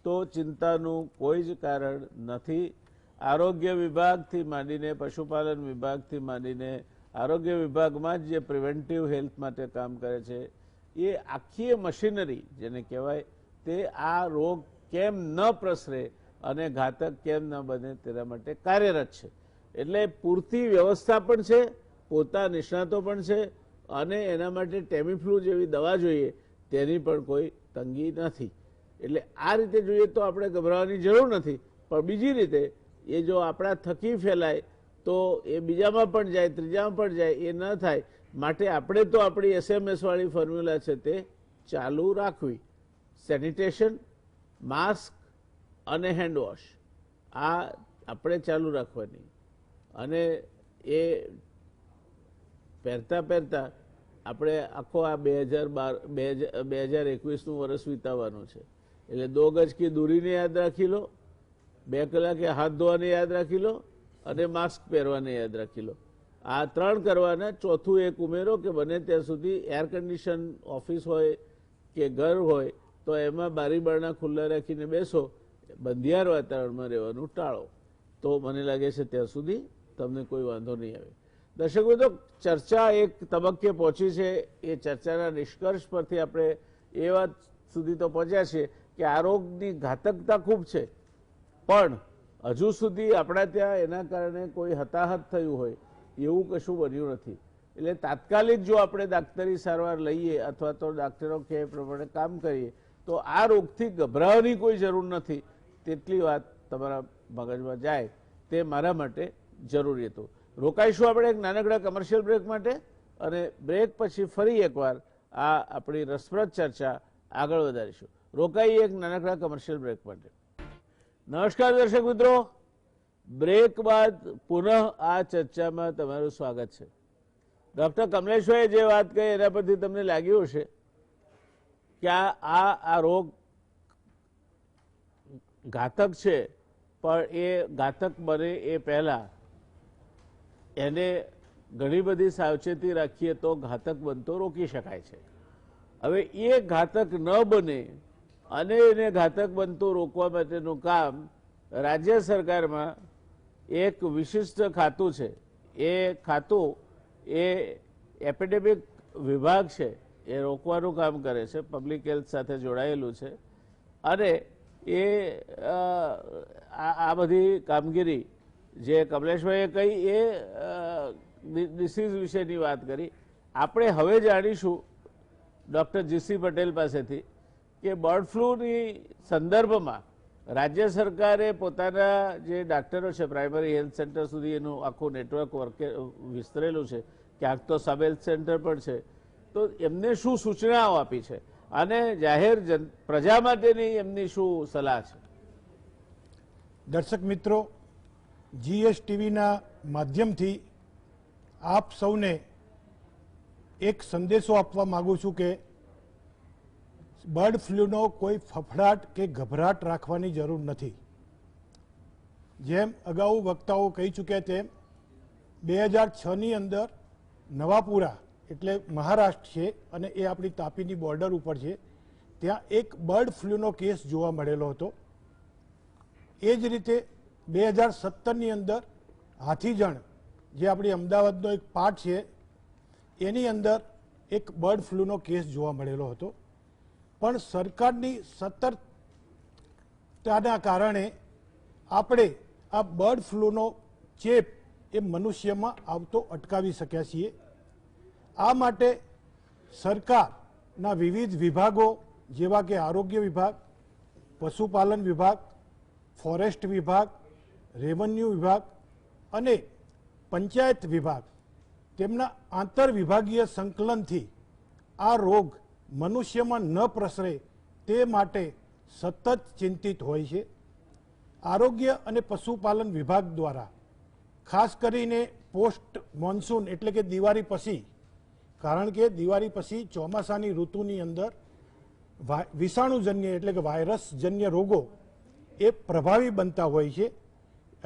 તો ચિંતાનું કોઈ જ કારણ નથી. આરોગ્ય વિભાગથી માંડીને પશુપાલન વિભાગથી માંડીને આરોગ્ય વિભાગમાં જ જે પ્રિવેન્ટિવ હેલ્થ માટે કામ કરે છે એ આખી મશીનરી જેને કહેવાય તે આ રોગ કેમ ન પ્રસરે અને ઘાતક કેમ ન બને તેના માટે કાર્યરત છે. એટલે પૂરતી વ્યવસ્થા પણ છે, પોતા નિષ્ણાતો પણ છે અને એના માટે ટેમીફ્લુ જેવી દવા જોઈએ તેની પણ કોઈ તંગી નથી. એટલે આ રીતે જોઈએ તો આપણે ગભરાવાની જરૂર નથી. પણ બીજી રીતે એ જો આપણા થકી ફેલાય તો એ બીજામાં પણ જાય, ત્રીજામાં પણ જાય, એ ન થાય માટે આપણે તો આપણી SMS વાળી ફોર્મ્યુલા છે તે ચાલુ રાખવી. સેનિટેશન, માસ્ક અને હેન્ડવોશ આ આપણે ચાલુ રાખવાની અને એ પહેરતા આપણે આખો આ 2021નું વર્ષ વિતાવવાનું છે. એટલે 2 ગજ કી દૂરીને યાદ રાખી લો, 2 કલાકે હાથ ધોવાને યાદ રાખી લો અને માસ્ક પહેરવાને યાદ રાખી લો. આ 3 કરવાના. ચોથું એક ઉમેરો કે બને ત્યાં સુધી એર કન્ડિશન ઓફિસ હોય કે ઘર હોય તો એમાં બારી બારણા ખુલ્લા રાખીને બેસો. બંધિયાર વાતાવરણમાં રહેવાનું ટાળો. તો મને લાગે છે ત્યાં સુધી તમને કોઈ વાંધો નહીં આવે. દર્શક મિત્રો, ચર્ચા એક તબક્કે પહોંચી છે. એ ચર્ચાના નિષ્કર્ષ પરથી આપણે એ વાત સુધી તો પહોંચ્યા છીએ કે આ રોગની ઘાતકતા ખૂબ છે, પણ હજુ સુધી આપણા ત્યાં એના કારણે કોઈ હતાહત થયું હોય એવું કશું બન્યું નથી. એટલે તાત્કાલિક જો આપણે ડાક્ટરી સારવાર લઈએ અથવા તો ડાક્ટરો કહે એ પ્રમાણે કામ કરીએ તો આ રોગથી ગભરાવાની કોઈ જરૂર નથી. તેટલી વાત તમારા મગજમાં જાય તે મારા માટે જરૂરી હતું. રોકાઈશું આપણે એક નાનકડા કમર્શિયલ બ્રેક માટે, અને બ્રેક પછી ફરી એકવાર આ આપણી રસપ્રદ ચર્ચા આગળ વધારીશું. રોકાઈએ એક નાનકડા કમર્શિયલ બ્રેક માટે. નમસ્કાર દર્શક મિત્રો, બ્રેક બાદ પુનઃ આ ચર્ચામાં તમારું સ્વાગત છે. ડૉક્ટર કમલેશભાઈએ જે વાત કહી એના પરથી તમને લાગ્યું હશે કે આ રોગ ઘાતક છે, પણ એ ઘાતક બને એ પહેલાં એને ઘણી બધી સાવચેતી રાખીએ તો ઘાતક બનતો રોકી શકાય છે. હવે એ ઘાતક ન બને અને એને ઘાતક બનતું રોકવા માટેનું કામ રાજ્ય સરકારમાં એક વિશિષ્ટ ખાતું છે. એ ખાતું એ એપિડેમિક વિભાગ છે, એ રોકવાનું કામ કરે છે, પબ્લિક હેલ્થ સાથે જોડાયેલું છે. અને એ આ બધી કામગીરી જે કમલેશભાઈએ કહી એ ડિસીઝ વિશેની વાત કરી. આપણે હવે જાણીશું ડૉક્ટર જીસી પટેલ પાસેથી કે બર્ડ ફ્લૂની સંદર્ભમાં રાજ્ય સરકારે પોતાના જે ડાક્ટરો છે પ્રાઇમરી હેલ્થ સેન્ટર સુધી એનું આખું નેટવર્ક વિસ્તરેલું છે, ક્યાંક તો સબ હેલ્થ સેન્ટર પણ છે, તો એમને શું સૂચનાઓ આપી છે અને જાહેર પ્રજા માટેની એમની શું સલાહ છે? દર્શક મિત્રો, જીએસટીવીના માધ્યમથી આપ સૌને એક સંદેશો આપવા માગું છું કે બર્ડ ફ્લૂનો કોઈ ફફડાટ કે ગભરાટ રાખવાની જરૂર નથી. જેમ અગાઉ વક્તાઓ કહી ચૂક્યા તેમ 2006ની અંદર નવાપુરા એટલે મહારાષ્ટ્ર છે અને એ આપણી તાપીની બોર્ડર ઉપર છે, ત્યાં એક બર્ડ ફ્લૂનો કેસ જોવા મળેલો હતો. એ જ રીતે 2017ની અંદર હાથીજણ જે આપણી અમદાવાદનો એક પાર્ટ છે એની અંદર એક બર્ડ ફ્લૂનો કેસ જોવા મળેલો હતો. પણ સરકારની સતર્કતાના કારણે આપણે આ બર્ડ ફ્લૂનો ચેપ એ મનુષ્યમાં આવતો અટકાવી શક્યા છીએ. આ માટે સરકારના વિવિધ વિભાગો જેવા કે આરોગ્ય વિભાગ, પશુપાલન વિભાગ, ફોરેસ્ટ વિભાગ, રેવન્યુ વિભાગ અને પંચાયત વિભાગ તેમના આંતર વિભાગીય સંકલનથી આ રોગ મનુષ્યમાં ન પ્રસરે તે માટે સતત ચિંતિત હોય છે. આરોગ્ય અને પશુપાલન વિભાગ દ્વારા ખાસ કરીને પોસ્ટ મોન્સૂન એટલે કે દિવાળી પછી, કારણ કે દિવાળી પછી ચોમાસાની ઋતુની અંદર વિષાણુજન્ય એટલે કે વાયરસજન્ય રોગો એ પ્રભાવી બનતા હોય છે.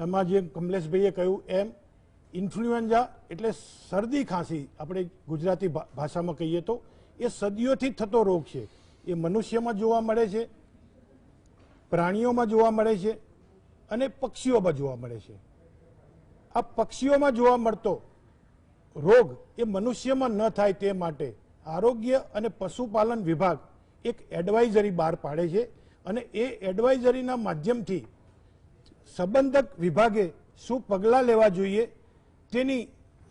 એમાં જેમ કમલેશભાઈએ કહ્યું એમ ઇન્ફ્લુએન્ઝા એટલે શરદી ખાંસી, આપણે ગુજરાતી ભાષામાં કહીએ તો એ સદીઓથી થતો રોગ છે. એ મનુષ્યમાં જોવા મળે છે, પ્રાણીઓમાં જોવા મળે છે અને પક્ષીઓમાં જોવા મળે છે. આ પક્ષીઓમાં જોવા મળતો રોગ એ મનુષ્યમાં ન થાય તે માટે આરોગ્ય અને પશુપાલન વિભાગ એક એડવાઇઝરી બહાર પાડે છે અને એ એડવાઇઝરીના માધ્યમથી સંબંધક વિભાગે શું પગલાં લેવા જોઈએ તેની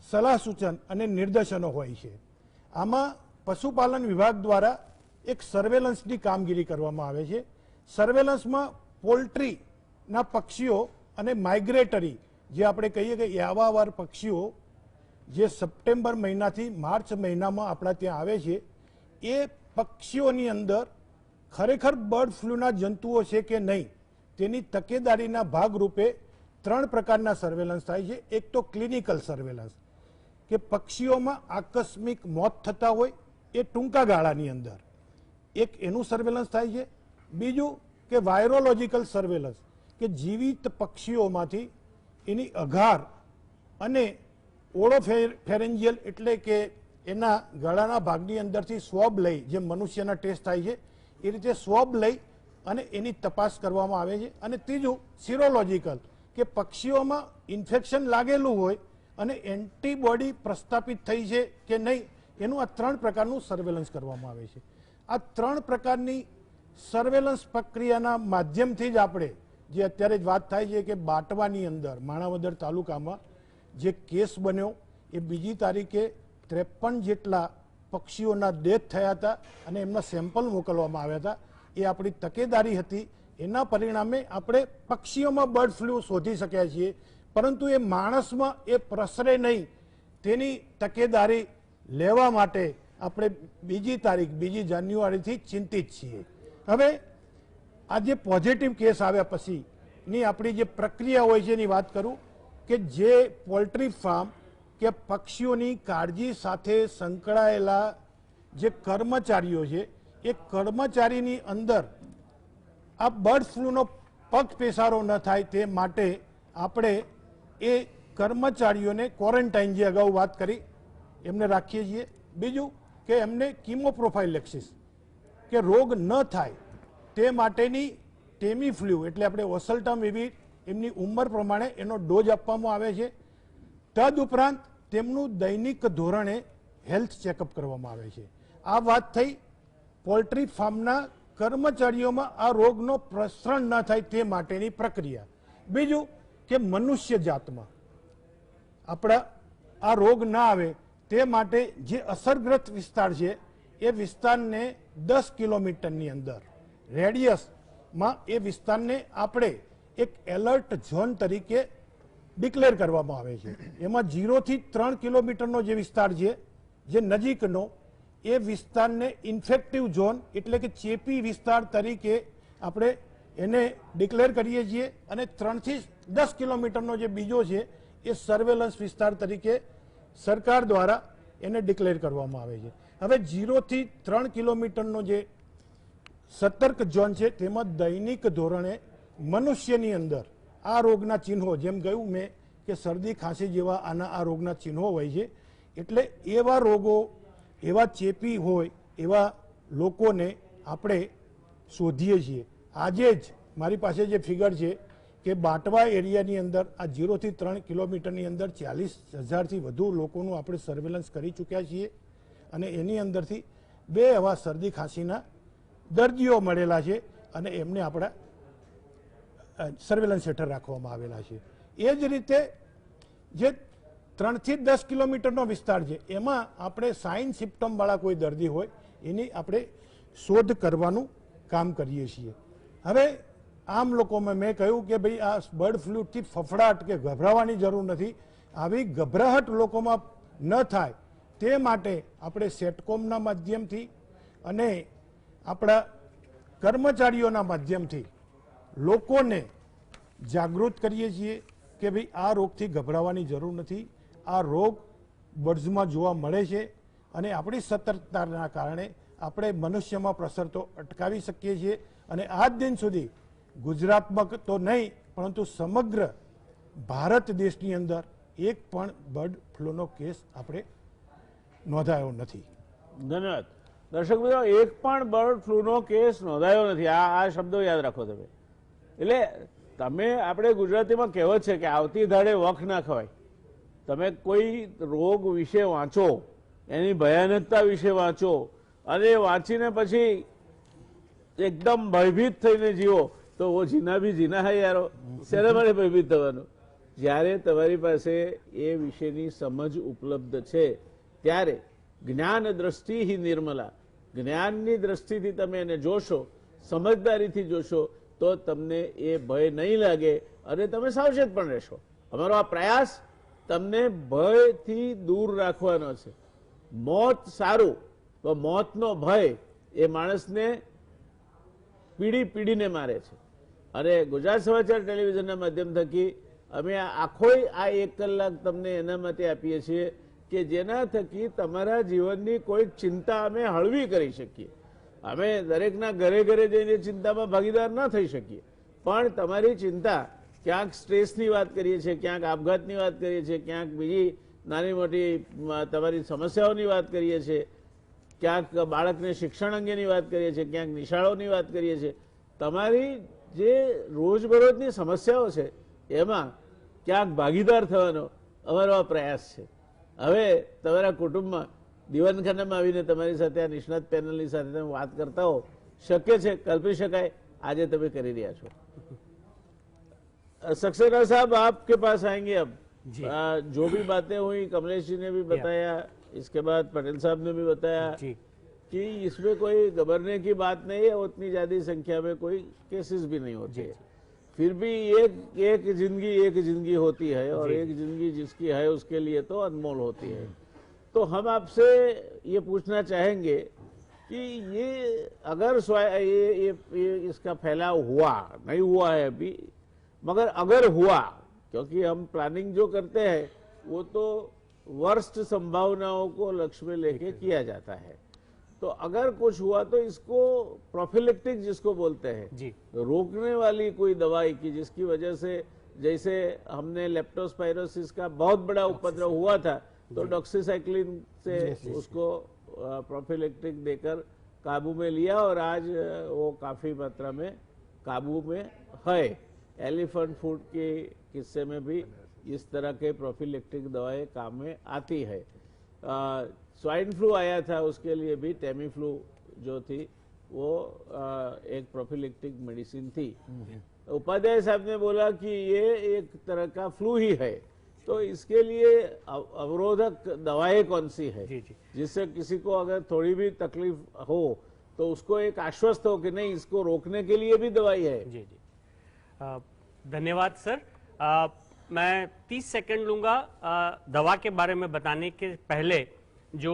સલાહ સૂચન અને નિર્દેશનો હોય છે. આમાં પશુપાલન વિભાગ દ્વારા એક સર્વેલન્સની કામગીરી કરવામાં આવે છે. સર્વેલન્સમાં પોલ્ટ્રીના પક્ષીઓ અને માઇગ્રેટરી જે આપણે કહીએ કે યાવાવાર પક્ષીઓ જે સપ્ટેમ્બર મહિનાથી માર્ચ મહિનામાં આપણા ત્યાં આવે છે, એ પક્ષીઓની અંદર ખરેખર બર્ડ ફ્લૂના જંતુઓ છે કે નહીં તેની તકેદારીના ભાગરૂપે 3 પ્રકારના સર્વેલન્સ થાય છે. એક તો ક્લિનિકલ સર્વેલન્સ કે પક્ષીઓમાં આકસ્મિક મોત થતા હોય એ ટૂંકા ગાળાની અંદર એક એનું સર્વેલન્સ થાય છે. બીજું કે વાયરોલોજીકલ સર્વેલન્સ કે જીવિત પક્ષીઓમાંથી એની અઘાર અને ઓળોફેરેન્જિયલ એટલે કે એના ગળાના ભાગની અંદરથી સ્વોબ લઈ, જેમ મનુષ્યના ટેસ્ટ થાય છે એ રીતે સ્વોબ લઈ અને એની તપાસ કરવામાં આવે છે. અને ત્રીજું સિરોલોજીકલ કે કે પક્ષીઓમાં ઇન્ફેક્શન લાગેલું હોય અને એન્ટીબોડી પ્રસ્થાપિત થઈ છે કે નહીં, એનું આ 3 પ્રકારનું સર્વેલન્સ કરવામાં આવે છે. આ 3 પ્રકારની સર્વેલન્સ પ્રક્રિયાના માધ્યમથી જ આપણે જે અત્યારે જ વાત થાય છે કે બાટવાની અંદર માણાવદર તાલુકામાં જે કેસ બન્યો એ 2 તારીખે 53 જેટલા પક્ષીઓના ડેથ થયા હતા અને એમના સેમ્પલ મોકલવામાં આવ્યા હતા. એ આપણી તકેદારી હતી. એના પરિણામે આપણે પક્ષીઓમાં બર્ડ ફ્લૂ શોધી શક્યા છીએ, પરંતુ એ માણસમાં એ પ્રસરે નહીં તેની તકેદારી લેવા માટે આપણે 2 તારીખ 2 જાન્યુઆરીથી ચિંતિત છીએ. હવે આ જે પોઝિટિવ કેસ આવ્યા પછીની આપણી જે પ્રક્રિયા હોય છે એની વાત કરું કે જે પોલ્ટ્રી ફાર્મ કે પક્ષીઓની કાળજી સાથે સંકળાયેલા જે કર્મચારીઓ છે એ કર્મચારીની અંદર આ બર્ડ ફ્લૂનો પગ પેસારો ન થાય તે માટે આપણે એ કર્મચારીઓને ક્વોરન્ટાઇન, જે અગાઉ વાત કરી, એમને રાખીએ છીએ. બીજું કે એમને કીમો પ્રોફાઇલેક્સિસ કે રોગ ન થાય તે માટેની ટેમીફ્લુ એટલે આપણે ઓસલ્ટામિવિર એમની ઉંમર પ્રમાણે એનો ડોઝ આપવામાં આવે છે. તદુપરાંત તેમનું દૈનિક ધોરણે હેલ્થ ચેકઅપ કરવામાં આવે છે. આ વાત થઈ પોલ્ટ્રી ફાર્મના કર્મચારીઓમાં આ રોગનો પ્રસરણ ન થાય તે માટેની પ્રક્રિયા. બીજું કે મનુષ્ય જાતમાં આપણા આ રોગ ના આવે તે માટે જે અસરગ્રસ્ત વિસ્તાર છે એ વિસ્તારને 10 કિલોમીટરની અંદર રેડિયસમાં એ વિસ્તારને આપણે એક એલર્ટ ઝોન તરીકે ડિક્લેર કરવામાં આવે છે. એમાં 0 થી 3 કિલોમીટરનો જે વિસ્તાર છે જે નજીકનો એ વિસ્તારને ઇન્ફેક્ટિવ ઝોન એટલે કે ચેપી વિસ્તાર તરીકે આપણે એને ડિક્લેર કરીએ છીએ અને 3 થી 10 કિલોમીટરનો જે બીજો છે એ સર્વેલન્સ વિસ્તાર તરીકે સરકાર દ્વારા એને ડિક્લેર કરવામાં આવે છે. હવે 0 થી 3 કિલોમીટરનો જે સતર્ક ઝોન છે તેમાં દૈનિક ધોરણે મનુષ્યની અંદર આ રોગના ચિહ્નો, જેમ કહ્યું મેં કે શરદી ખાંસી જેવા આના આ રોગના ચિહ્નો હોય છે, એટલે એવા રોગો એવા ચેપી હોય એવા લોકોને આપણે શોધીએ છીએ. આજે જ મારી પાસે જે ફિગર છે કે બાટવા એરિયાની અંદર આ 0 થી 3 કિલોમીટરની અંદર 40,000થી વધુ લોકોનું આપણે સર્વેલન્સ કરી ચૂક્યા છીએ અને એની અંદરથી 2 એવા શરદી ખાંસીના દર્દીઓ મળેલા છે અને એમને આપણા સર્વેલન્સ હેઠળ રાખવામાં આવેલા છે. એ જ રીતે જે 3 થી 10 કિલોમીટરનો વિસ્તાર છે એમાં આપણે સાઇન સિમ્પટમવાળા કોઈ દર્દી હોય એની આપણે શોધ કરવાનું કામ કરીએ છીએ. હવે આમ લોકોમાં મેં કહ્યું કે ભાઈ આ બર્ડ ફ્લૂથી ફફડાટ કે ગભરાવાની જરૂર નથી. આવી ગભરાહટ લોકોમાં ન થાય તે માટે આપણે સેટકોમના માધ્યમથી અને આપણા કર્મચારીઓના માધ્યમથી લોકોને જાગૃત કરીએ છીએ કે ભાઈ આ રોગથી ગભરાવાની જરૂર નથી. આ રોગ બર્ડ્સમાં જોવા મળે છે અને આપણી સતર્કતાના કારણે આપણે મનુષ્યમાં પ્રસરતો અટકાવી શકીએ છીએ. અને આજ દિન સુધી ગુજરાતમાં તો નહીં પરંતુ સમગ્ર ભારત દેશની અંદર એક પણ બર્ડ ફ્લૂનો કેસ આપણે નોંધાયો નથી. ધન્યવાદ. દર્શક મિત્રો, એક પણ બર્ડ ફ્લૂનો કેસ નોંધાયો નથી. આ શબ્દો યાદ રાખો તમે. એટલે તમે આપણે ગુજરાતીમાં કહેવત છે કે આવતી દાડે વખ ના ખવાય. તમે કોઈ રોગ વિશે વાંચો, એની ભયાનકતા વિશે વાંચો અને વાંચીને પછી એકદમ ભયભીત થઈને જીવો તો વો જીના ભી જીના હૈ યારો. શેના માટે ભયભીત થવાનું? જ્યારે તમારી પાસે એ વિશેની સમજ ઉપલબ્ધ છે ત્યારે જ્ઞાન દ્રષ્ટિ હિ નિર્મલા, જ્ઞાનની દ્રષ્ટિથી તમે એને જોશો, સમજદારીથી જોશો તો તમને એ ભય નહીં લાગે અને તમે સાવચેત પણ રહેશો. અમારો આ પ્રયાસ તમને ભયથી દૂર રાખવાનો છે. મોત સારું, તો મોતનો ભય એ માણસને પીડીને મારે છે. અને ગુજરાત સમાચાર ટેલિવિઝનના માધ્યમ થકી અમે આખોય આ 1 કલાક તમને એના માટે આપીએ છીએ કે જેના થકી તમારા જીવનની કોઈ ચિંતા અમે હળવી કરી શકીએ. અમે દરેકના ઘરે ઘરે જઈને ચિંતામાં ભાગીદાર ન થઈ શકીએ, પણ તમારી ચિંતા ક્યાંક સ્ટ્રેસની વાત કરીએ છીએ, ક્યાંક આપઘાતની વાત કરીએ છીએ, ક્યાંક બીજી નાની મોટી તમારી સમસ્યાઓની વાત કરીએ છીએ, ક્યાંક બાળકને શિક્ષણ અંગેની વાત કરીએ છીએ, ક્યાંક નિશાળોની વાત કરીએ છીએ. તમારી જે રોજબરોજની સમસ્યાઓ છે એમાં ક્યાંક ભાગીદાર થવાનો અમારો આ પ્રયાસ છે. હવે તમારા કુટુંબમાં દીવાનખાનામાં આવીને તમારી સાથે આ નિષ્ણાત પેનલની સાથે તમે વાત કરતા હો, શક્ય છે, કલ્પી શકાય, આજે તમે કરી રહ્યા છો. सक्सेना साहब आपके पास आएंगे अब. जो भी बातें हुई कमलेश जी ने भी बताया, इसके बाद पटेल साहब ने भी बताया कि इसमें कोई घबराने की बात नहीं है, उतनी ज्यादा संख्या में कोई केसेस भी नहीं होते. फिर भी एक जिंदगी होती है और एक जिंदगी जिसकी है उसके लिए तो अनमोल होती है. तो हम आपसे ये पूछना चाहेंगे कि ये अगर ये इसका फैलाव हुआ, नहीं हुआ है अभी, मगर अगर हुआ, क्योंकि हम प्लानिंग जो करते हैं वो तो वर्स्ट संभावनाओं को लक्ष्य में लेके किया जाता है. तो अगर कुछ हुआ तो इसको प्रोफिलेक्टिक जिसको बोलते हैं, रोकने वाली कोई दवाई की, जिसकी वजह से जैसे हमने लेप्टोस्पाइरोसिस का बहुत बड़ा उपद्रव हुआ था तो डॉक्सीसाइक्लिन से उसको प्रोफिलेक्टिक देकर काबू में लिया और आज वो काफी मात्रा में काबू में है. एलिफेंट फूड के किस्से में भी इस तरह के प्रोफिलेक्टिक दवाएं काम में आती है. स्वाइन फ्लू आया था, उसके लिए भी टेमीफ्लू जो थी वो एक प्रोफिलेक्टिक मेडिसिन थी. उपाध्याय साहब ने बोला कि ये एक तरह का फ्लू ही है, तो इसके लिए अवरोधक दवाएं कौन सी है जिससे किसी को अगर थोड़ी भी तकलीफ हो तो उसको एक आश्वस्त हो कि नहीं, इसको रोकने के लिए भी दवाई है. धन्यवाद सर. मैं 30 सेकंड लूंगा दवा के बारे में बताने के पहले. जो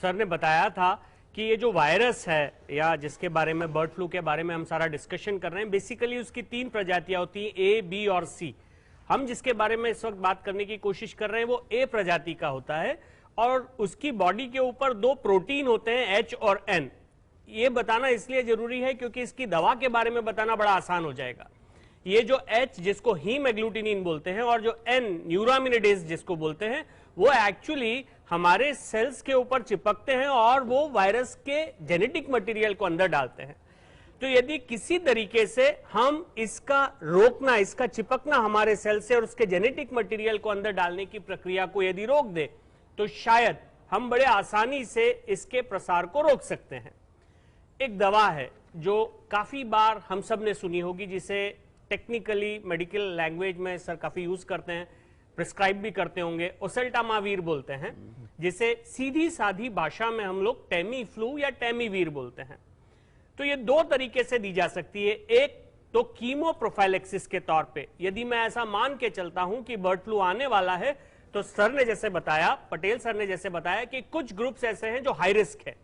सर ने बताया था कि ये जो वायरस है या जिसके बारे में बर्ड फ्लू के बारे में हम सारा डिस्कशन कर रहे हैं, बेसिकली उसकी 3 प्रजातियां होती हैं, ए, बी और सी. हम जिसके बारे में इस वक्त बात करने की कोशिश कर रहे हैं वो ए प्रजाति का होता है और उसकी बॉडी के ऊपर 2 प्रोटीन होते हैं, एच और एन. ये बताना इसलिए जरूरी है क्योंकि इसकी दवा के बारे में बताना बड़ा आसान हो जाएगा. ये जो एच जिसको हीमएग्लूटिनिन बोलते हैं और जो एन न्यूरामिनिडेज जिसको बोलते हैं, वो एक्चुअली हमारे सेल्स के ऊपर चिपकते हैं और वो वायरस के जेनेटिक मटेरियल को अंदर डालते हैं. तो यदि किसी तरीके से हम इसका रोकना, इसका चिपकना हमारे सेल से और उसके जेनेटिक मटेरियल को अंदर डालने की प्रक्रिया को यदि रोक दे तो शायद हम बड़े आसानी से इसके प्रसार को रोक सकते हैं. एक दवा है जो काफी बार हम सब ने सुनी होगी, जिसे टेक्निकली मेडिकल लैंग्वेज में सर काफी यूज करते हैं, प्रिस्क्राइब भी करते होंगे, ओसेल्टामावीर बोलते हैं, जिसे सीधी साधी भाषा में हम लोग टेमी फ्लू या टेमीवीर बोलते हैं. तो ये 2 तरीके से दी जा सकती है. एक तो कीमो प्रोफाइलेक्सिस के तौर पे, यदि मैं ऐसा मान के चलता हूं कि बर्ड फ्लू आने वाला है, तो सर ने जैसे बताया, पटेल सर ने जैसे बताया कि कुछ ग्रुप्स ऐसे हैं जो हाई रिस्क है,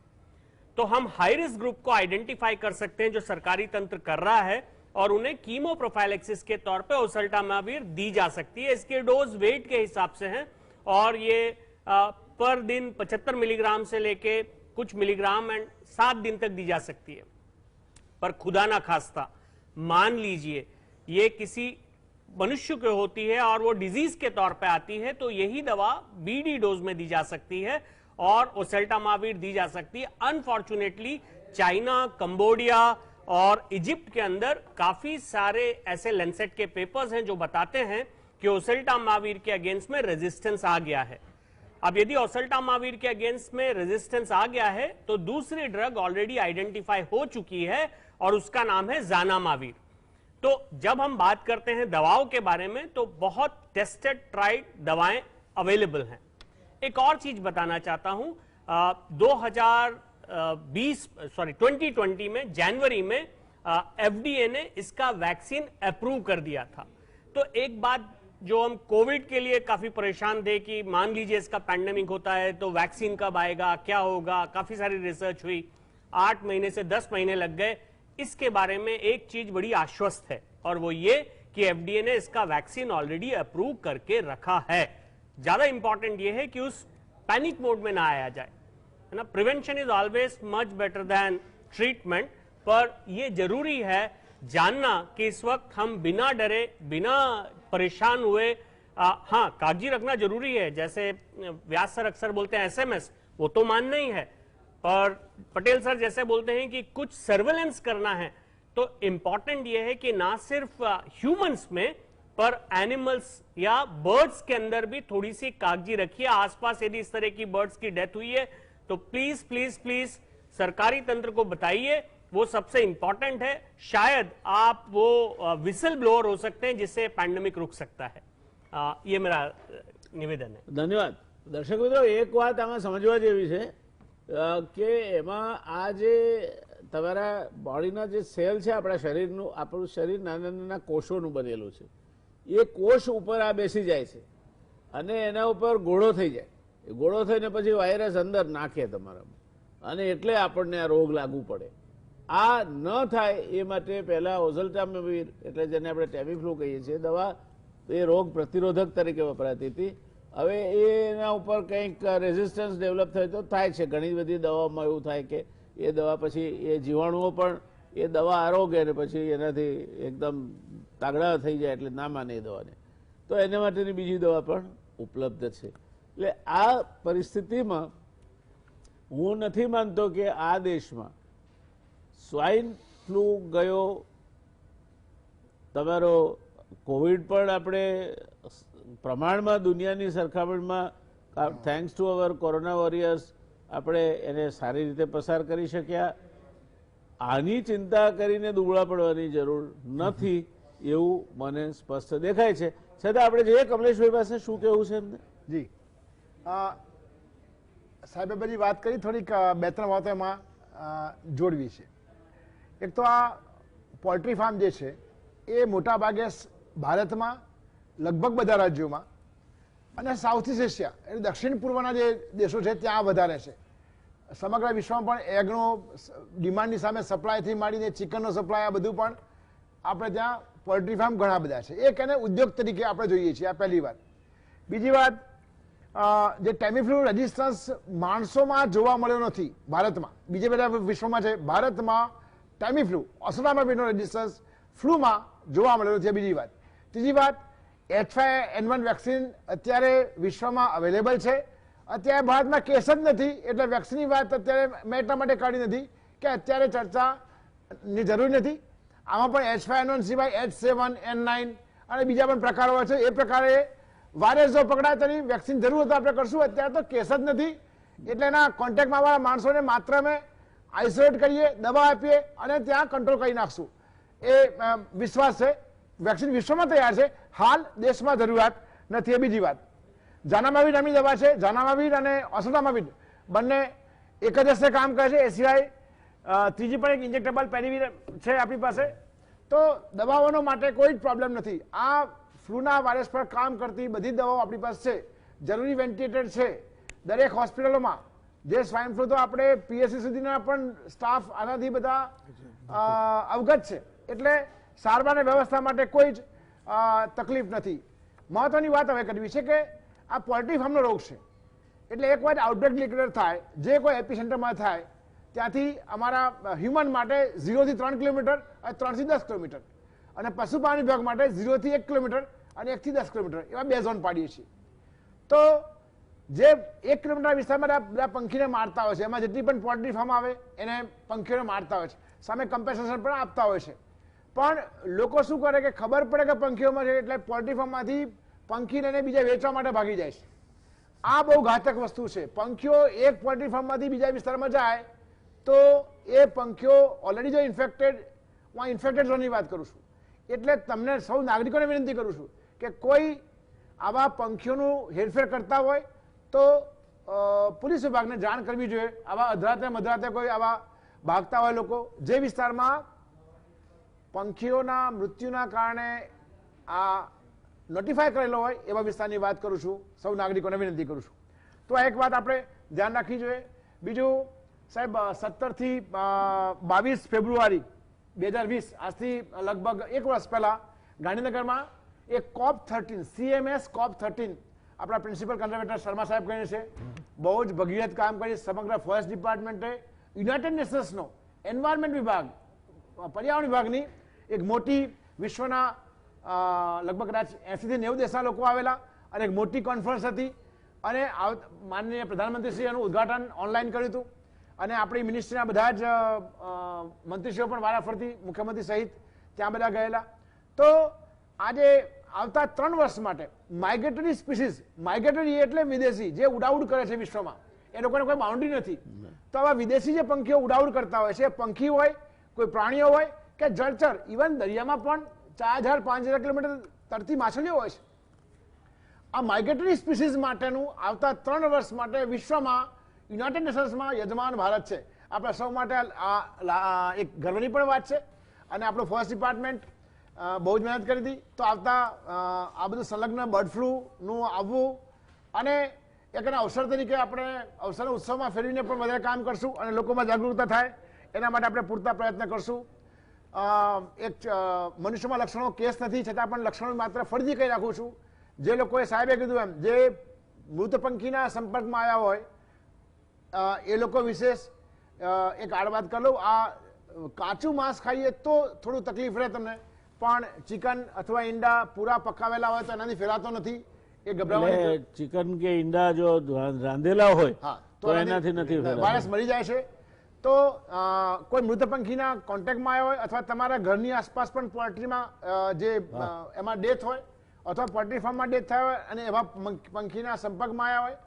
तो हम हाई रिस्क ग्रुप को आइडेंटिफाई कर सकते हैं जो सरकारी तंत्र कर रहा है और उन्हें कीमो प्रोफाइलेक्सिस के तौर पे ओसेल्टामावीर दी जा सकती है. इसके डोज वेट के हिसाब से हैं और ये पर दिन 75 मिलीग्राम से लेके कुछ मिलीग्राम एंड 7 दिन तक दी जा सकती है. पर खुदा ना खास्ता मान लीजिए ये किसी मनुष्य को होती है और वो डिजीज के तौर पे आती है, तो यही दवा बीडी डोज में दी जा सकती है और ओसेल्टामावीर दी जा सकती है. अनफॉर्चुनेटली चाइना, कंबोडिया और इजिप्ट के अंदर काफी सारे ऐसे लेंसेट के पेपर्स हैं जो बताते हैं कि ओसेल्टामावीर के अगेंस्ट में रेजिस्टेंस आ गया है. अब यदि ओसेल्टामावीर के अगेंस्ट में रेजिस्टेंस आ गया है तो दूसरी ड्रग ऑलरेडी आइडेंटिफाई हो चुकी है और उसका नाम है जानामावीर. तो जब हम बात करते हैं दवाओं के बारे में तो बहुत टेस्टेड ट्राइड दवाएं अवेलेबल हैं. एक और चीज बताना चाहता हूं, 2020 में जनवरी में एफडीए ने इसका वैक्सीन अप्रूव कर दिया था. तो एक बात जो हम कोविड के लिए काफी परेशान थे कि मान लीजिए इसका पैंडेमिक होता है तो वैक्सीन कब आएगा, क्या होगा, काफी सारी रिसर्च हुई, 8 महीने से 10 महीने लग गए. इसके बारे में एक चीज बड़ी आश्वस्त है और वो ये कि एफडीए ने इसका वैक्सीन ऑलरेडी अप्रूव करके रखा है. ज्यादा इंपॉर्टेंट ये है कि उस पैनिक मोड में ना आया जाए, है ना. Prevention is always much better than treatment. पर ये जरूरी है जानना कि इस वक्त हम बिना डरे, बिना परेशान हुए, हाँ कागजी रखना जरूरी है, जैसे व्यास सर अक्सर बोलते हैं एसएमएस, वो तो मानना ही है. और पटेल सर जैसे बोलते हैं कि कुछ सर्वेलेंस करना है, तो इंपॉर्टेंट ये है कि ना सिर्फ ह्यूमंस में पर एनिमल्स या बर्ड्स के अंदर भी थोड़ी सी कागजी रखिए। आसपास यदि इस तरह की बर्ड्स की डेथ हुई है तो प्लीज प्लीज प्लीज सरकारी तंत्र को बताइए, वो सबसे इंपॉर्टेंट है। शायद आप वो विसल ब्लोअर हो सकते हैं जिससे पैंडेमिक रुक सकता है। ये मेरा निवेदन है। ધન્યવાદ. દર્શક મિત્રો, એક વાત આમાં સમજવા જેવી છે કે એમાં આ જે તમારા બોડીના જે સેલ છે, આપણા શરીરનું, આપણું શરીર નાના નાના કોષોનું બનેલું છે. એ કોષ ઉપર આ બેસી જાય છે અને એના ઉપર ગોળો થઈ જાય. એ ગોળો થઈને પછી વાયરસ અંદર નાખે તમારામાં અને એટલે આપણને આ રોગ લાગુ પડે. આ ન થાય એ માટે પહેલા ઓઝલ્ટામિવિર, એટલે જેને આપણે ટેમીફ્લુ કહીએ છીએ, દવા એ રોગ પ્રતિરોધક તરીકે વપરાતી હતી. હવે એના ઉપર કંઈક રેઝિસ્ટન્સ ડેવલપ થાય તો થાય છે. ઘણી બધી દવામાં એવું થાય કે એ દવા પછી એ જીવાણુઓ પણ એ દવા આરોગે ને પછી એનાથી એકદમ તાગડા થઈ જાય એટલે ના માને એ દવાને. તો એના માટેની બીજી દવા પણ ઉપલબ્ધ છે. એટલે આ પરિસ્થિતિમાં હું નથી માનતો કે આ દેશમાં સ્વાઇન ફ્લૂ ગયો, તમારો કોવિડ પણ આપણે પ્રમાણમાં દુનિયાની સરખામણીમાં thanks to our corona warriors આપણે એને સારી રીતે પસાર કરી શક્યા. આની ચિંતા કરીને દુબળા પડવાની જરૂર નથી એવું મને સ્પષ્ટ દેખાય છે. છતાં આપણે જઈએ કમલેશભાઈ પાસે, શું કહેવું છે એમને? જી, સાહેબે બધી વાત કરી, થોડીક બે ત્રણ વાતો એમાં જોડવી છે. એક તો આ પોલ્ટ્રી ફાર્મ જે છે એ મોટા ભાગે ભારતમાં લગભગ બધા રાજ્યોમાં અને સાઉથ ઇસ્ટ એશિયા એટલે દક્ષિણ પૂર્વના જે દેશો છે ત્યાં વધારે છે. સમગ્ર વિશ્વમાં પણ એગનો ડિમાન્ડની સામે સપ્લાયથી માંડીને ચિકનનો સપ્લાય, આ બધું પણ આપણે ત્યાં પોલ્ટ્રી ફાર્મ ઘણા બધા છે. એક એને ઉદ્યોગ તરીકે આપણે જોઈએ છીએ, આ પહેલી વાત. બીજી વાત, જે ટેમીફ્લુ રેઝિસ્ટન્સ માણસોમાં જોવા મળ્યો નથી ભારતમાં, બીજે બધા વિશ્વમાં છે. ભારતમાં ટેમીફ્લુ, ઓસેલ્ટામાવિરનો રેઝિસ્ટન્સ ફ્લૂમાં જોવા મળ્યો છે. બીજી વાત. ત્રીજી વાત, H5N1 વેક્સિન અત્યારે વિશ્વમાં અવેલેબલ છે. અત્યારે ભારતમાં કેસ જ નથી, એટલે વેક્સિનની વાત અત્યારે મેં એટલા માટે કાઢી નથી કે અત્યારે ચર્ચાની જરૂર નથી. આમાં પણ H5N1 સિવાય H7N9 અને બીજા પણ પ્રકારો હોય છે. એ પ્રકારે વાયરસ જો પકડાય તેની વેક્સિન જરૂર હોય તો આપણે કરશું. અત્યારે તો કેસ જ નથી, એટલે એના કોન્ટેક્ટમાં વાળા માણસોને માત્ર અમે આઇસોલેટ કરીએ, દવા આપીએ અને ત્યાં કંટ્રોલ કરી નાખશું. એ વિશ્વાસ છે. વેક્સિન વિશ્વમાં તૈયાર છે, હાલ દેશમાં જરૂરિયાત નથી. એ બીજી વાત. જાનામાવિર નામની દવા છે. જાનામાવિર અને ઓસેલ્ટામાવિર બંને એક જ હસ્તે કામ કરે છે. એ સિવાય ત્રીજી પણ એક ઇન્જેક્ટેબલ પેરીવિર છે આપણી પાસે. તો દવાઓનો માટે કોઈ જ પ્રોબ્લેમ નથી. આ ફ્લૂના વાયરસ પર કામ કરતી બધી દવાઓ આપણી પાસે છે. જરૂરી વેન્ટિલેટર છે દરેક હોસ્પિટલોમાં. જે સ્વાઇન ફ્લૂ તો આપણે પીએચસી સુધીના પણ સ્ટાફ આનાથી બધા અવગત છે, એટલે સારવારની વ્યવસ્થા માટે કોઈ જ તકલીફ નથી. મહત્વની વાત હવે કરવી છે કે આ પોલ્ટ્રી ફાર્મનો રોગ છે, એટલે એક વાર આઉટબ્રેક ડિક્લેર થાય, જે કોઈ એપિસેન્ટરમાં થાય ત્યાંથી અમારા હ્યુમન માટે 0 થી 3 કિલોમીટર અને 3 થી 10 કિલોમીટર, અને પશુપાલન વિભાગ માટે 0 થી 1 કિલોમીટર અને 1 થી 10 કિલોમીટર, એવા 2 ઝોન પાડીએ છીએ. તો જે 1 કિલોમીટર વિસ્તારમાં બધા પંખીને મારતા હોય છે, એમાં જેટલી પણ પોલ્ટ્રી ફાર્મ આવે એને પંખીઓને મારતા હોય છે, સામે કમ્પેન્સેશન પણ આપતા હોય છે. પણ લોકો શું કરે કે ખબર પડે કે પંખીઓમાં છે એટલે પોલ્ટ્રી ફાર્મમાંથી પંખી લઈને બીજા વેચવા માટે ભાગી જાય છે. આ બહુ ઘાતક વસ્તુ છે. પંખીઓ એક પોલ્ટ્રી ફાર્મમાંથી બીજા વિસ્તારમાં જાય તો એ પંખીઓ ઓલરેડી જો ઇન્ફેક્ટેડ, હું ઇન્ફેક્ટેડ ઝોનની વાત કરું છું, એટલે તમને સૌ નાગરિકોને વિનંતી કરું છું કે કોઈ આવા પંખીઓનું હેરફેર કરતા હોય તો પોલીસ વિભાગને જાણ કરવી જોઈએ. આવા અધરાતે મધરાતે કોઈ આવા ભાગતા હોય લોકો, જે વિસ્તારમાં પંખીઓના મૃત્યુના કારણે આ નોટિફાય કરેલો હોય એવા વિસ્તારની વાત કરું છું. સૌ નાગરિકોને વિનંતી કરું છું. તો આ એક વાત આપણે ધ્યાન રાખવી જોઈએ. બીજું સાહેબ, 17 થી 22 ફેબ્રુઆરી 2020, આજથી લગભગ 1 વર્ષ પહેલા ગાંધીનગરમાં એક COP13, CMS COP13 આપણા પ્રિન્સિપલ કન્ઝર્વેટર શર્મા સાહેબ કહે છે, બહુ જ ભગીરથ કામ કરી. સમગ્ર ફોરેસ્ટ ડિપાર્ટમેન્ટે, યુનાઇટેડ નેશન્સનો એન્વાયરમેન્ટ વિભાગ, પર્યાવરણ વિભાગની એક મોટી વિશ્વના લગભગ કદાચ 80 થી 90 દેશના લોકો આવેલા અને એક મોટી કોન્ફરન્સ હતી. અને માનનીય પ્રધાનમંત્રીશ્રી એનું ઉદઘાટન ઓનલાઈન કર્યું હતું. અને આપણી મિનિસ્ટ્રીના બધા જ મંત્રીશ્રીઓ પણ વારાફરતી, મુખ્યમંત્રી સહિત ત્યાં બધા ગયેલા. તો આજે આવતા 3 વર્ષ માટે માઇગ્રેટરી સ્પીસીસ, માઇગ્રેટરી એટલે વિદેશી જે ઉડાઉડ કરે છે વિશ્વમાં, એ લોકોને કોઈ બાઉન્ડ્રી નથી. તો આવા વિદેશી જે પંખીઓ ઉડાઉડ કરતા હોય છે, પંખી હોય, કોઈ પ્રાણીઓ હોય કે જળચર, ઇવન દરિયામાં પણ 4000-5000 કિલોમીટર તરતી માછલીઓ હોય છે. આ માઇગ્રેટરી સ્પીસીસ માટેનું આવતા 3 વર્ષ માટે વિશ્વમાં યુનાઇટેડ નેશન્સમાં યજમાન ભારત છે. આપણા સૌ માટે એક ગર્વની પણ વાત છે. અને આપણું ફોરેસ્ટ ડિપાર્ટમેન્ટ બહુ જ મહેનત કરી હતી. તો આવતા આ બધું સંલગ્ન બર્ડ ફ્લૂનું આવવું અને એક એના અવસર તરીકે આપણે અવસર ઉત્સવમાં ફેરવીને પણ વધારે કામ કરશું અને લોકોમાં જાગૃતતા થાય એના માટે આપણે પૂરતા પ્રયત્ન કરશું. એક મનુષ્યમાં લક્ષણો કેસ નથી છતાં પણ લક્ષણો માત્ર ફરજી કહી રાખું છું. જે લોકોએ સાહેબે કીધું એમ જે મૃત પંખીના સંપર્કમાં આવ્યા હોય એ લોકો વિશેષ એક આડ વાત કરી લઉં. આ કાચું માંસ ખાઈએ તો થોડું તકલીફ રહે તમને, પણ ચિકન અથવા ઈંડા પૂરા પકાવેલા હોય તો એનાથી ફેલાતો નથી. એ ગભરાવાની ચિકન કે ઈંડા જો રાંધેલા હોય હા તો એનાથી નથી ફેલાતો. વાયરસ મરી જાય છે. તો કોઈ મૃત પંખીના કોન્ટેક્ટમાં આવ્યા હોય અથવા તમારા ઘરની આસપાસ પણ પોલ્ટ્રીમાં જે એમાં ડેથ હોય અથવા પોલ્ટ્રી ફાર્મમાં ડેથ થયા હોય અને એવા પંખીના સંપર્કમાં આવ્યા હોય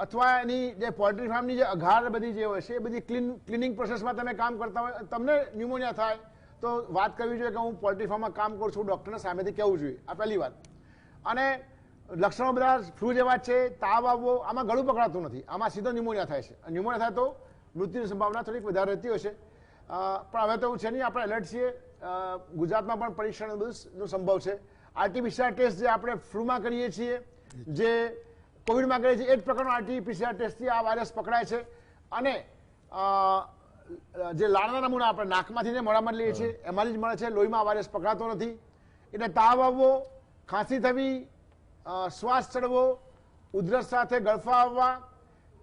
અથવા એની જે પોલ્ટ્રી ફાર્મની જે અઘાર બધી જે હોય છે એ બધી ક્લિનિંગ પ્રોસેસમાં તમે કામ કરતા હોય, તમને ન્યુમોનિયા થાય તો વાત કરવી જોઈએ કે હું પોલ્ટ્રી ફાર્મમાં કામ કરું છું, ડૉક્ટરને સામેથી કહેવું જોઈએ. આ પહેલી વાત. અને લક્ષણો બધા ફ્લૂ જેવા છે, તાવ આવવો, આમાં ગળું પકડાતું નથી, આમાં સીધો ન્યુમોનિયા થાય છે. ન્યુમોનિયા થાય તો મૃત્યુની સંભાવના થોડીક વધારે રહેતી હોય છે. પણ હવે તો એવું છે નહીં, આપણે એલર્ટ છીએ. ગુજરાતમાં પણ પરીક્ષણ બધું સંભવ છે. આરટીપીસીઆર ટેસ્ટ જે આપણે ફ્લૂમાં કરીએ છીએ, જે કોવિડમાં કરીએ છીએ, એ જ પ્રકારનો આરટીપીસીઆર ટેસ્ટથી આ વાયરસ પકડાય છે. અને જે લાળના નમૂના આપણે નાકમાંથી મોઢામાં લઈએ છીએ એમાંથી જ મળે છે. લોહીમાં વાયરસ પકડાતો નથી. એટલે તાવ આવવો, ખાંસી થવી, શ્વાસ ચડવો, ઉધરસ સાથે ગળફા આવવા,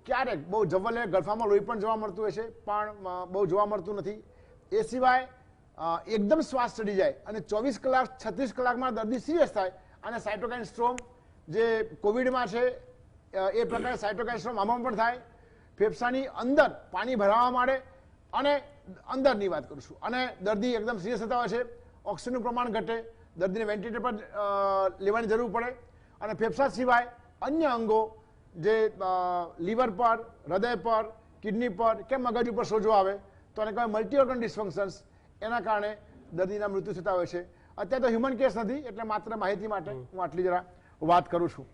ક્યારેક બહુ જવલે ગળફામાં લોહી પણ જોવા મળતું હોય છે પણ બહુ જોવા મળતું નથી. એ સિવાય એકદમ શ્વાસ ચડી જાય અને 24 કલાક 36 કલાકમાં દર્દી સિરિયસ થાય અને સાયટોકાઇન સ્ટ્રોમ જે કોવિડમાં છે એ પ્રકારે સાયટોકાઇન સ્ટ્રોમ આમાં પણ થાય. ફેફસાની અંદર પાણી ભરાવા માંડે અને અંદરની વાત કરું છું અને દર્દી એકદમ સિરિયસ થતા હોય છે. ઓક્સિજનનું પ્રમાણ ઘટે, દર્દીને વેન્ટિલેટર પર લેવાની જરૂર પડે. અને ફેફસા સિવાય અન્ય અંગો જે લીવર પર, હૃદય પર, કિડની પર કે મગજ ઉપર સોજો આવે તો એને કહેવાય મલ્ટી ઓર્ગન ડિસફંક્શન્સ. એના કારણે દર્દીના મૃત્યુ થતા હોય છે. અત્યારે તો હ્યુમન કેસ નથી એટલે માત્ર માહિતી માટે હું આટલી જરા વાત કરું છું.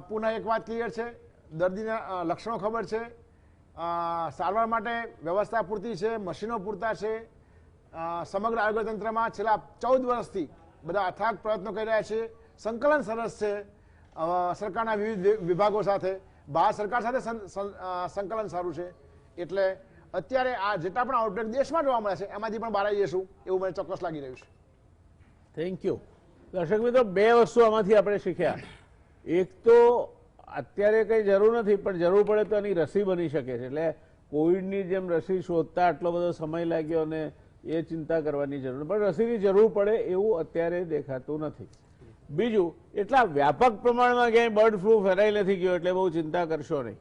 પુનઃ એક વાત ક્લિયર છે, દર્દીના લક્ષણો ખબર છે, સારવાર માટે વ્યવસ્થા પૂરતી છે, મશીનો પૂરતા છે. સમગ્ર આરોગ્ય તંત્રમાં છેલ્લા 14 વર્ષથી બધા અથાગ પ્રયત્નો કરી રહ્યા છે. સંકલન સરસ છે સરકારના વિવિધ વિભાગો સાથે, ભારત સરકાર સાથે સંકલન સારું છે. એટલે અત્યારે આ જેટલા પણ આઉટબ્રેક દેશમાં જોવા મળે છે એમાંથી પણ બહાર આવી જશું એવું મને ચોક્કસ લાગી રહ્યું છે. Thank you. દર્શક મિત્રો, 2 વસ્તુ આમાંથી આપણે શીખ્યા. એક તો અત્યારે કંઈ જરૂર નથી પણ જરૂર પડે તો એની રસી બની શકે છે. એટલે કોવિડની જેમ રસી શોધતા આટલો બધો સમય લાગ્યો અને એ ચિંતા કરવાની જરૂર, પણ રસીની જરૂર પડે એવું અત્યારે દેખાતું નથી. બીજું, એટલા વ્યાપક પ્રમાણમાં ક્યાંય બર્ડ ફ્લૂ ફેલાઈ નથી ગયો એટલે બહુ ચિંતા કરશો નહીં.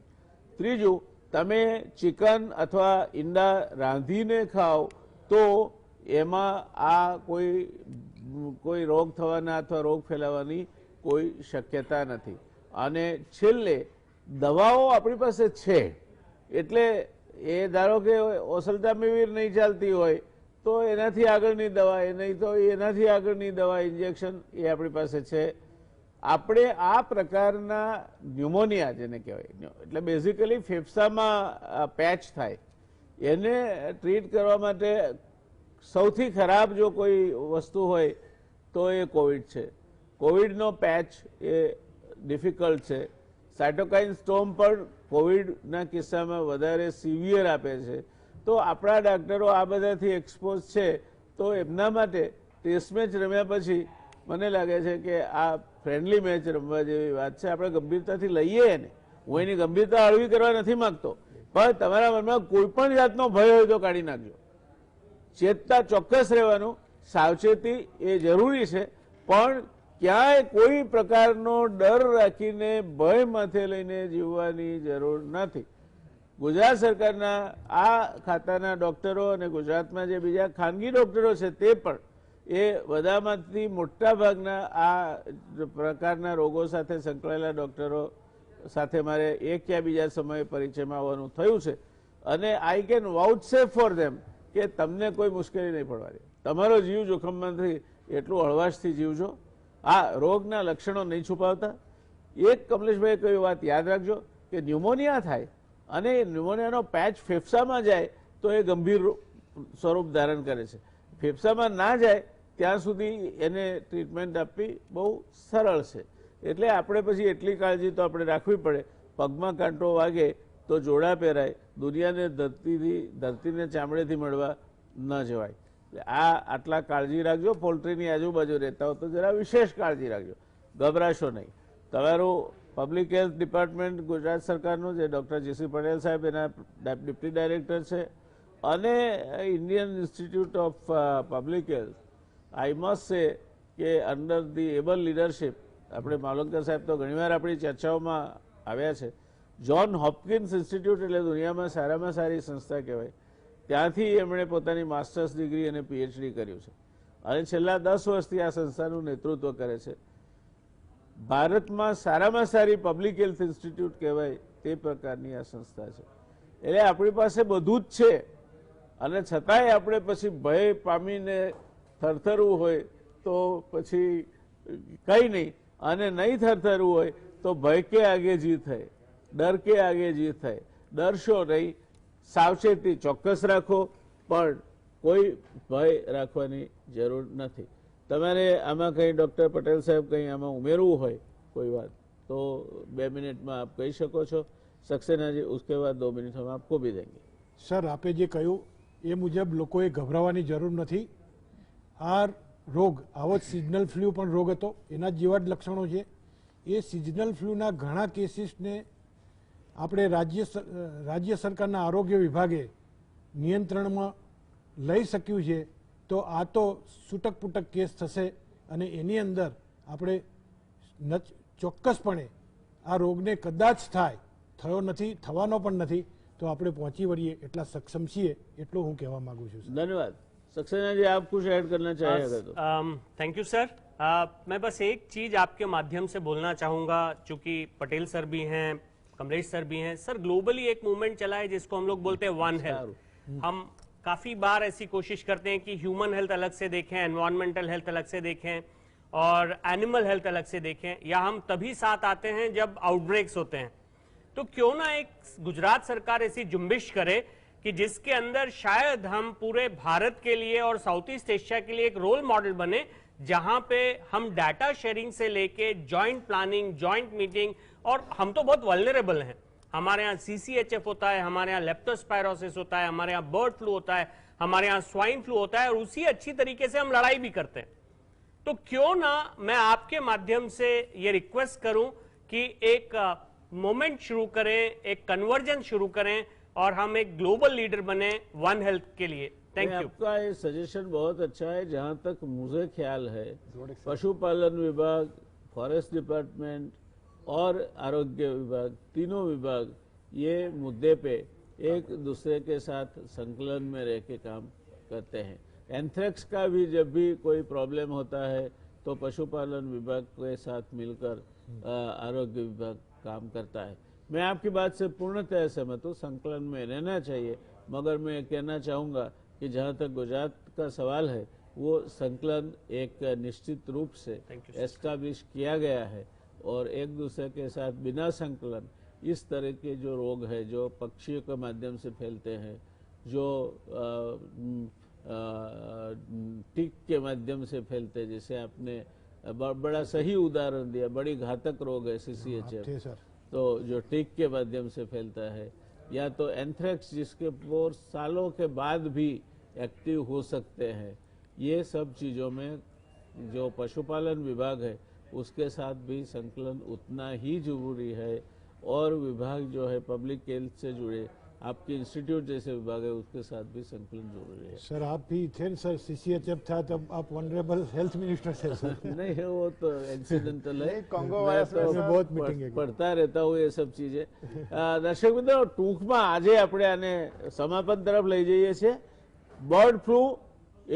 ત્રીજું, તમે ચિકન અથવા ઈંડા રાંધીને ખાઓ તો એમાં આ કોઈ રોગ થવાના અથવા રોગ ફેલાવાની કોઈ શક્યતા નથી. અને છેલ્લે દવાઓ આપણી પાસે છે એટલે એ ધારો કે ઓસલટામિવિર નહીં ચાલતી હોય તો એનાથી આગળની દવા, એ નહીં તો એનાથી આગળની દવા, ઇન્જેક્શન એ આપણી પાસે છે. આપણે આ પ્રકારના ન્યુમોનિયા જેને કહેવાય એટલે બેઝિકલી ફેફસામાં પેચ થાય એને ટ્રીટ કરવા માટે સૌથી ખરાબ જો કોઈ વસ્તુ હોય તો એ કોવિડ છે. કોવિડનો પેચ એ ડિફિકલ્ટ છે. સાયટોકાઇન સ્ટોર્મ પણ કોવિડના કિસ્સામાં વધારે સિવિયર આપે છે. તો આપણા ડાક્ટરો આ બધાથી એક્સપોઝ છે તો એમના માટે ટેસ્ટ મેચ રમ્યા પછી મને લાગે છે કે આ ફ્રેન્ડલી મેચ રમવા જેવી વાત છે. આપણે ગંભીરતાથી લઈએ એને, હું એની ગંભીરતા હળવી કરવા નથી માંગતો, પણ તમારા મનમાં કોઈ પણ જાતનો ભય હોય તો કાઢી નાખજો. ચેતતા ચોક્કસ રહેવાનું, સાવચેતી એ જરૂરી છે, પણ ક્યાંય કોઈ પ્રકારનો ડર રાખીને ભય માથે લઈને જીવવાની જરૂર નથી. ગુજરાત સરકારના આ ખાતાના ડોક્ટરો અને ગુજરાતમાં જે બીજા ખાનગી ડોક્ટરો છે તે પણ એ બધામાંથી મોટા ભાગના આ પ્રકારના રોગો સાથે સંકળાયેલા ડોક્ટરો સાથે મારે એક યા બીજા સમયે પરિચયમાં આવવાનું થયું છે અને I can વાઉચ safe for them કે તમને કોઈ મુશ્કેલી નહીં પડવાની, તમારો જીવ જોખમમાં નથી એટલું હળવાશથી જીવજો, આ રોગના લક્ષણો નહીં છુપાવતા. એક કમલેશભાઈ કઈ વાત યાદ રાખજો કે ન્યુમોનિયા થાય અને ન્યુમોનિયાનો પેચ ફેફસામાં જાય તો એ ગંભીર સ્વરૂપ ધારણ કરે છે, ફેફસામાં ના જાય ત્યાં સુધી એને ટ્રીટમેન્ટ આપવી બહુ સરળ છે. એટલે આપણે પછી એટલી કાળજી તો આપણે રાખવી પડે, પગમાં કાંટો વાગે તો જોડા પહેરાય, દુનિયાને ધરતીને ચામડેથી મળવા ન જવાય. આ આટલા કાળજી રાખજો. પોલ્ટ્રીની આજુબાજુ રહેતા હો તો જરા વિશેષ કાળજી રાખજો, ગભરાશો નહીં. તમારું પબ્લિક હેલ્થ ડિપાર્ટમેન્ટ ગુજરાત સરકારનું જે ડૉક્ટર જે.સી. પટેલ સાહેબ એના ડેપ્યુટી ડાયરેક્ટર છે અને Indian institute of public health, I must સે કે અંડર ધી એબલ લીડરશીપ, આપણે માલોકર સાહેબ તો ઘણીવાર આપણી ચર્ચાઓમાં આવ્યા છે. જ્હોન હોપકિન્સ ઇન્સ્ટિટ્યૂટ એટલે દુનિયામાં સારામાં સારી સંસ્થા કહેવાય, ત્યાંથી એમણે પોતાની માસ્ટર્સ ડિગ્રી અને પીએચડી કર્યું છે અને છેલ્લા 10 વર્ષથી આ સંસ્થાનું નેતૃત્વ કરે છે. ભારતમાં સારામાં સારી પબ્લિક હેલ્થ ઇન્સ્ટિટ્યૂટ કહેવાય તે પ્રકારની આ સંસ્થા છે. એટલે આપણી પાસે બધું જ છે અને છતાંય આપણે પછી ભય પામીને થરથરવું હોય તો પછી કંઈ નહીં, અને નહીં થરથરવું હોય તો ભય કે આગે જીત થાય, ડર કે આગે જીત થાય. ડરશો નહીં, સાવચેતી ચોક્કસ રાખો, પણ કોઈ ભય રાખવાની જરૂર નથી. તમારે આમાં કંઈ ડૉક્ટર પટેલ સાહેબ કંઈ આમાં ઉમેરવું હોય કોઈ વાત તો 2 મિનિટમાં આપ કહી શકો છો. सक्सेना जी उसके बाद 2 मिनट हम आपको भी देंगे. સર, આપે જે કહ્યું એ મુજબ લોકોએ ગભરાવાની જરૂર નથી. આ રોગ આવો જ સિઝનલ ફ્લૂ પણ રોગ હતો, એના જેવા જ લક્ષણો છે. એ સિઝનલ ફ્લૂના ઘણા કેસીસને આપણે રાજ્ય સરકારના આરોગ્ય વિભાગે નિયંત્રણમાં લઈ શક્યું છે. તો આ તો છૂટક પૂટક કેસ થશે અને એની અંદર આપણે ચોક્કસપણે આ રોગને કદાચ થાય, થયો નથી, થવાનો પણ નથી, તો આપણે પહોંચી વળીએ એટલા સક્ષમ છીએ, એટલું હું કહેવા માંગુ છું. धन्यवाद. सक्सेना जी आप कुछ ऐड करना चाहेगा तो? Thank you sir. मैं बस एक चीज आपके माध्यम से बोलना चाहूंगा, चूंकि पटेल सर भी हैं, कमलेश सर भी हैं. सर, ग्लोबली एक मूवमेंट चला है जिसको हम लोग बोलते हैं वन हेल्थ. हम काफी बार ऐसी कोशिश करते हैं कि ह्यूमन हेल्थ अलग से देखें, एनवायरमेंटल हेल्थ अलग से देखें और एनिमल हेल्थ अलग से देखें, या हम तभी साथ आते हैं जब आउटब्रेक्स होते हैं. तो क्यों ना एक गुजरात सरकार ऐसी जुम्बिश करे कि जिसके अंदर शायद हम पूरे भारत के लिए और साउथ ईस्ट एशिया के लिए एक रोल मॉडल बने, जहां पे हम डाटा शेयरिंग से लेके जॉइंट प्लानिंग, जॉइंट मीटिंग, और हम तो बहुत वल्नरेबल हैं. हमारे यहाँ CCHF होता है, हमारे यहाँ लेप्टोस्पायरोसिस होता है, हमारे यहाँ बर्ड फ्लू होता है, हमारे यहाँ स्वाइन फ्लू होता है, और उसी अच्छी तरीके से हम लड़ाई भी करते हैं. तो क्यों ना मैं आपके माध्यम से ये रिक्वेस्ट करूं कि एक मोमेंट शुरू करें, एक कन्वर्जन शुरू करें और हम एक ग्लोबल लीडर बने वन हेल्थ के लिए. Thank you. आपका ये सजेशन बहुत अच्छा है. जहां तक मुझे ख्याल है, पशुपालन विभाग, फॉरेस्ट डिपार्टमेंट और आरोग्य विभाग, तीनों विभाग ये मुद्दे पे एक दूसरे के साथ संकलन में रह के काम करते हैं. एंथ्रेक्स का भी जब भी कोई प्रॉब्लम होता है तो पशुपालन विभाग के साथ मिलकर आरोग्य विभाग काम करता है. मैं आपकी बात से पूर्णतः सहमत हूँ, संकलन में रहना चाहिए, मगर मैं कहना चाहूँगा कि जहाँ तक गुजरात का सवाल है वो संकलन एक निश्चित रूप से एस्टैब्लिश किया गया है और एक दूसरे के साथ बिना संकलन इस तरह के जो रोग है जो पक्षियों के माध्यम से फैलते हैं, जो टिक के माध्यम से फैलते हैं, जैसे आपने बड़ा सही उदाहरण दिया, बड़ी घातक रोग है CCHF, तो जो टिक के माध्यम से फैलता है, या तो एंथ्रेक्स जिसके पोर सालों के बाद भी एक्टिव हो सकते हैं. ये सब चीज़ों में जो पशुपालन विभाग है उसके साथ भी संकलन उतना ही जरूरी है, और विभाग जो है पब्लिक हेल्थ से जुड़े आपके इंस्टीट्यूट जैसे विभाग है उसके साथ भी संकलन जरूरी है. सर, आप भी थे न सर, CCHF था तब आप वनरेबल हेल्थ मिनिस्टर थे सर. नहीं है वो तो एक्सीडेंटल है. કોંગો मैं વાયરસ तो बहुत मीटिंग है. पढ़ता रहता हूँ ये सब चीजें. દર્શક મિત્રો, ટૂંકમાં આજે આપણે આને સમાપન તરફ લઈ જઈએ છીએ. બર્ડ ફ્લૂ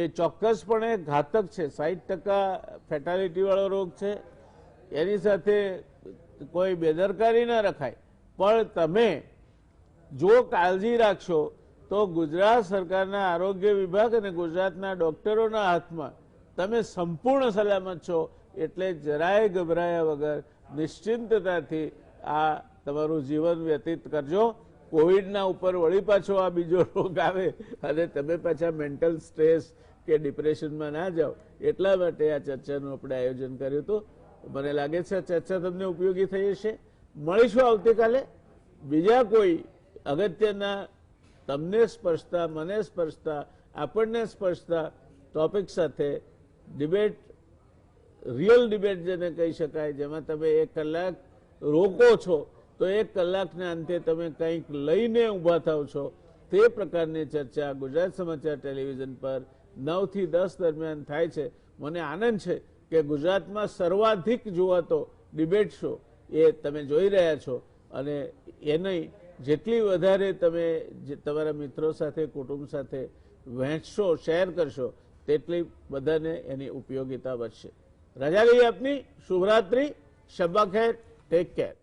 એ ચોક્કસપણે ઘાતક છે. 60% ફેટાલિટી વાળો રોગ છે. એની સાથે કોઈ બેદરકારી ના રખાય. પણ તમે જો કાળજી રાખશો તો ગુજરાત સરકારના આરોગ્ય વિભાગ અને ગુજરાતના ડોક્ટરોના હાથમાં તમે સંપૂર્ણ સલામત છો. એટલે જરાય ગભરાયા વગર નિશ્ચિંતતાથી આ તમારું જીવન વ્યતીત કરજો. કોવિડના ઉપર વળી પાછો આ બીજો રોગ આવે અને તમે પાછા મેન્ટલ સ્ટ્રેસ કે ડિપ્રેશનમાં ના જાઓ એટલા માટે આ ચર્ચાનું આપણે આયોજન કર્યું હતું. મને લાગે છે આ ચર્ચા તમને ઉપયોગી થઈ હશે. મળીશું આવતીકાલે બીજા કોઈ અગત્યના તમને સ્પર્શતા, મને સ્પર્શતા, આપણને સ્પર્શતા ટોપિક સાથે ડિબેટ, રિયલ ડિબેટ જેને કહી શકાય, જેમાં તમે 1 કલાક રોકો છો તો 1 કલાકના અંતે તમે કંઈક લઈને ઊભા થાવ છો. તે પ્રકારની ચર્ચા ગુજરાત સમાચાર ટેલિવિઝન પર 9 થી 10 દરમિયાન થાય છે. મને આનંદ છે કે ગુજરાતમાં સર્વાધિક જોવાતો ડિબેટ શો એ તમે જોઈ રહ્યા છો અને એની જેટલી વધારે તમે તમારા મિત્રો સાથે, કુટુંબ સાથે વહેંચશો, શેર કરશો તેટલી બધાને એની ઉપયોગિતા વધશે. રજા લઈએ આપની. શુભરાત્રી, શબ્બા ખેર, ટેક કેર.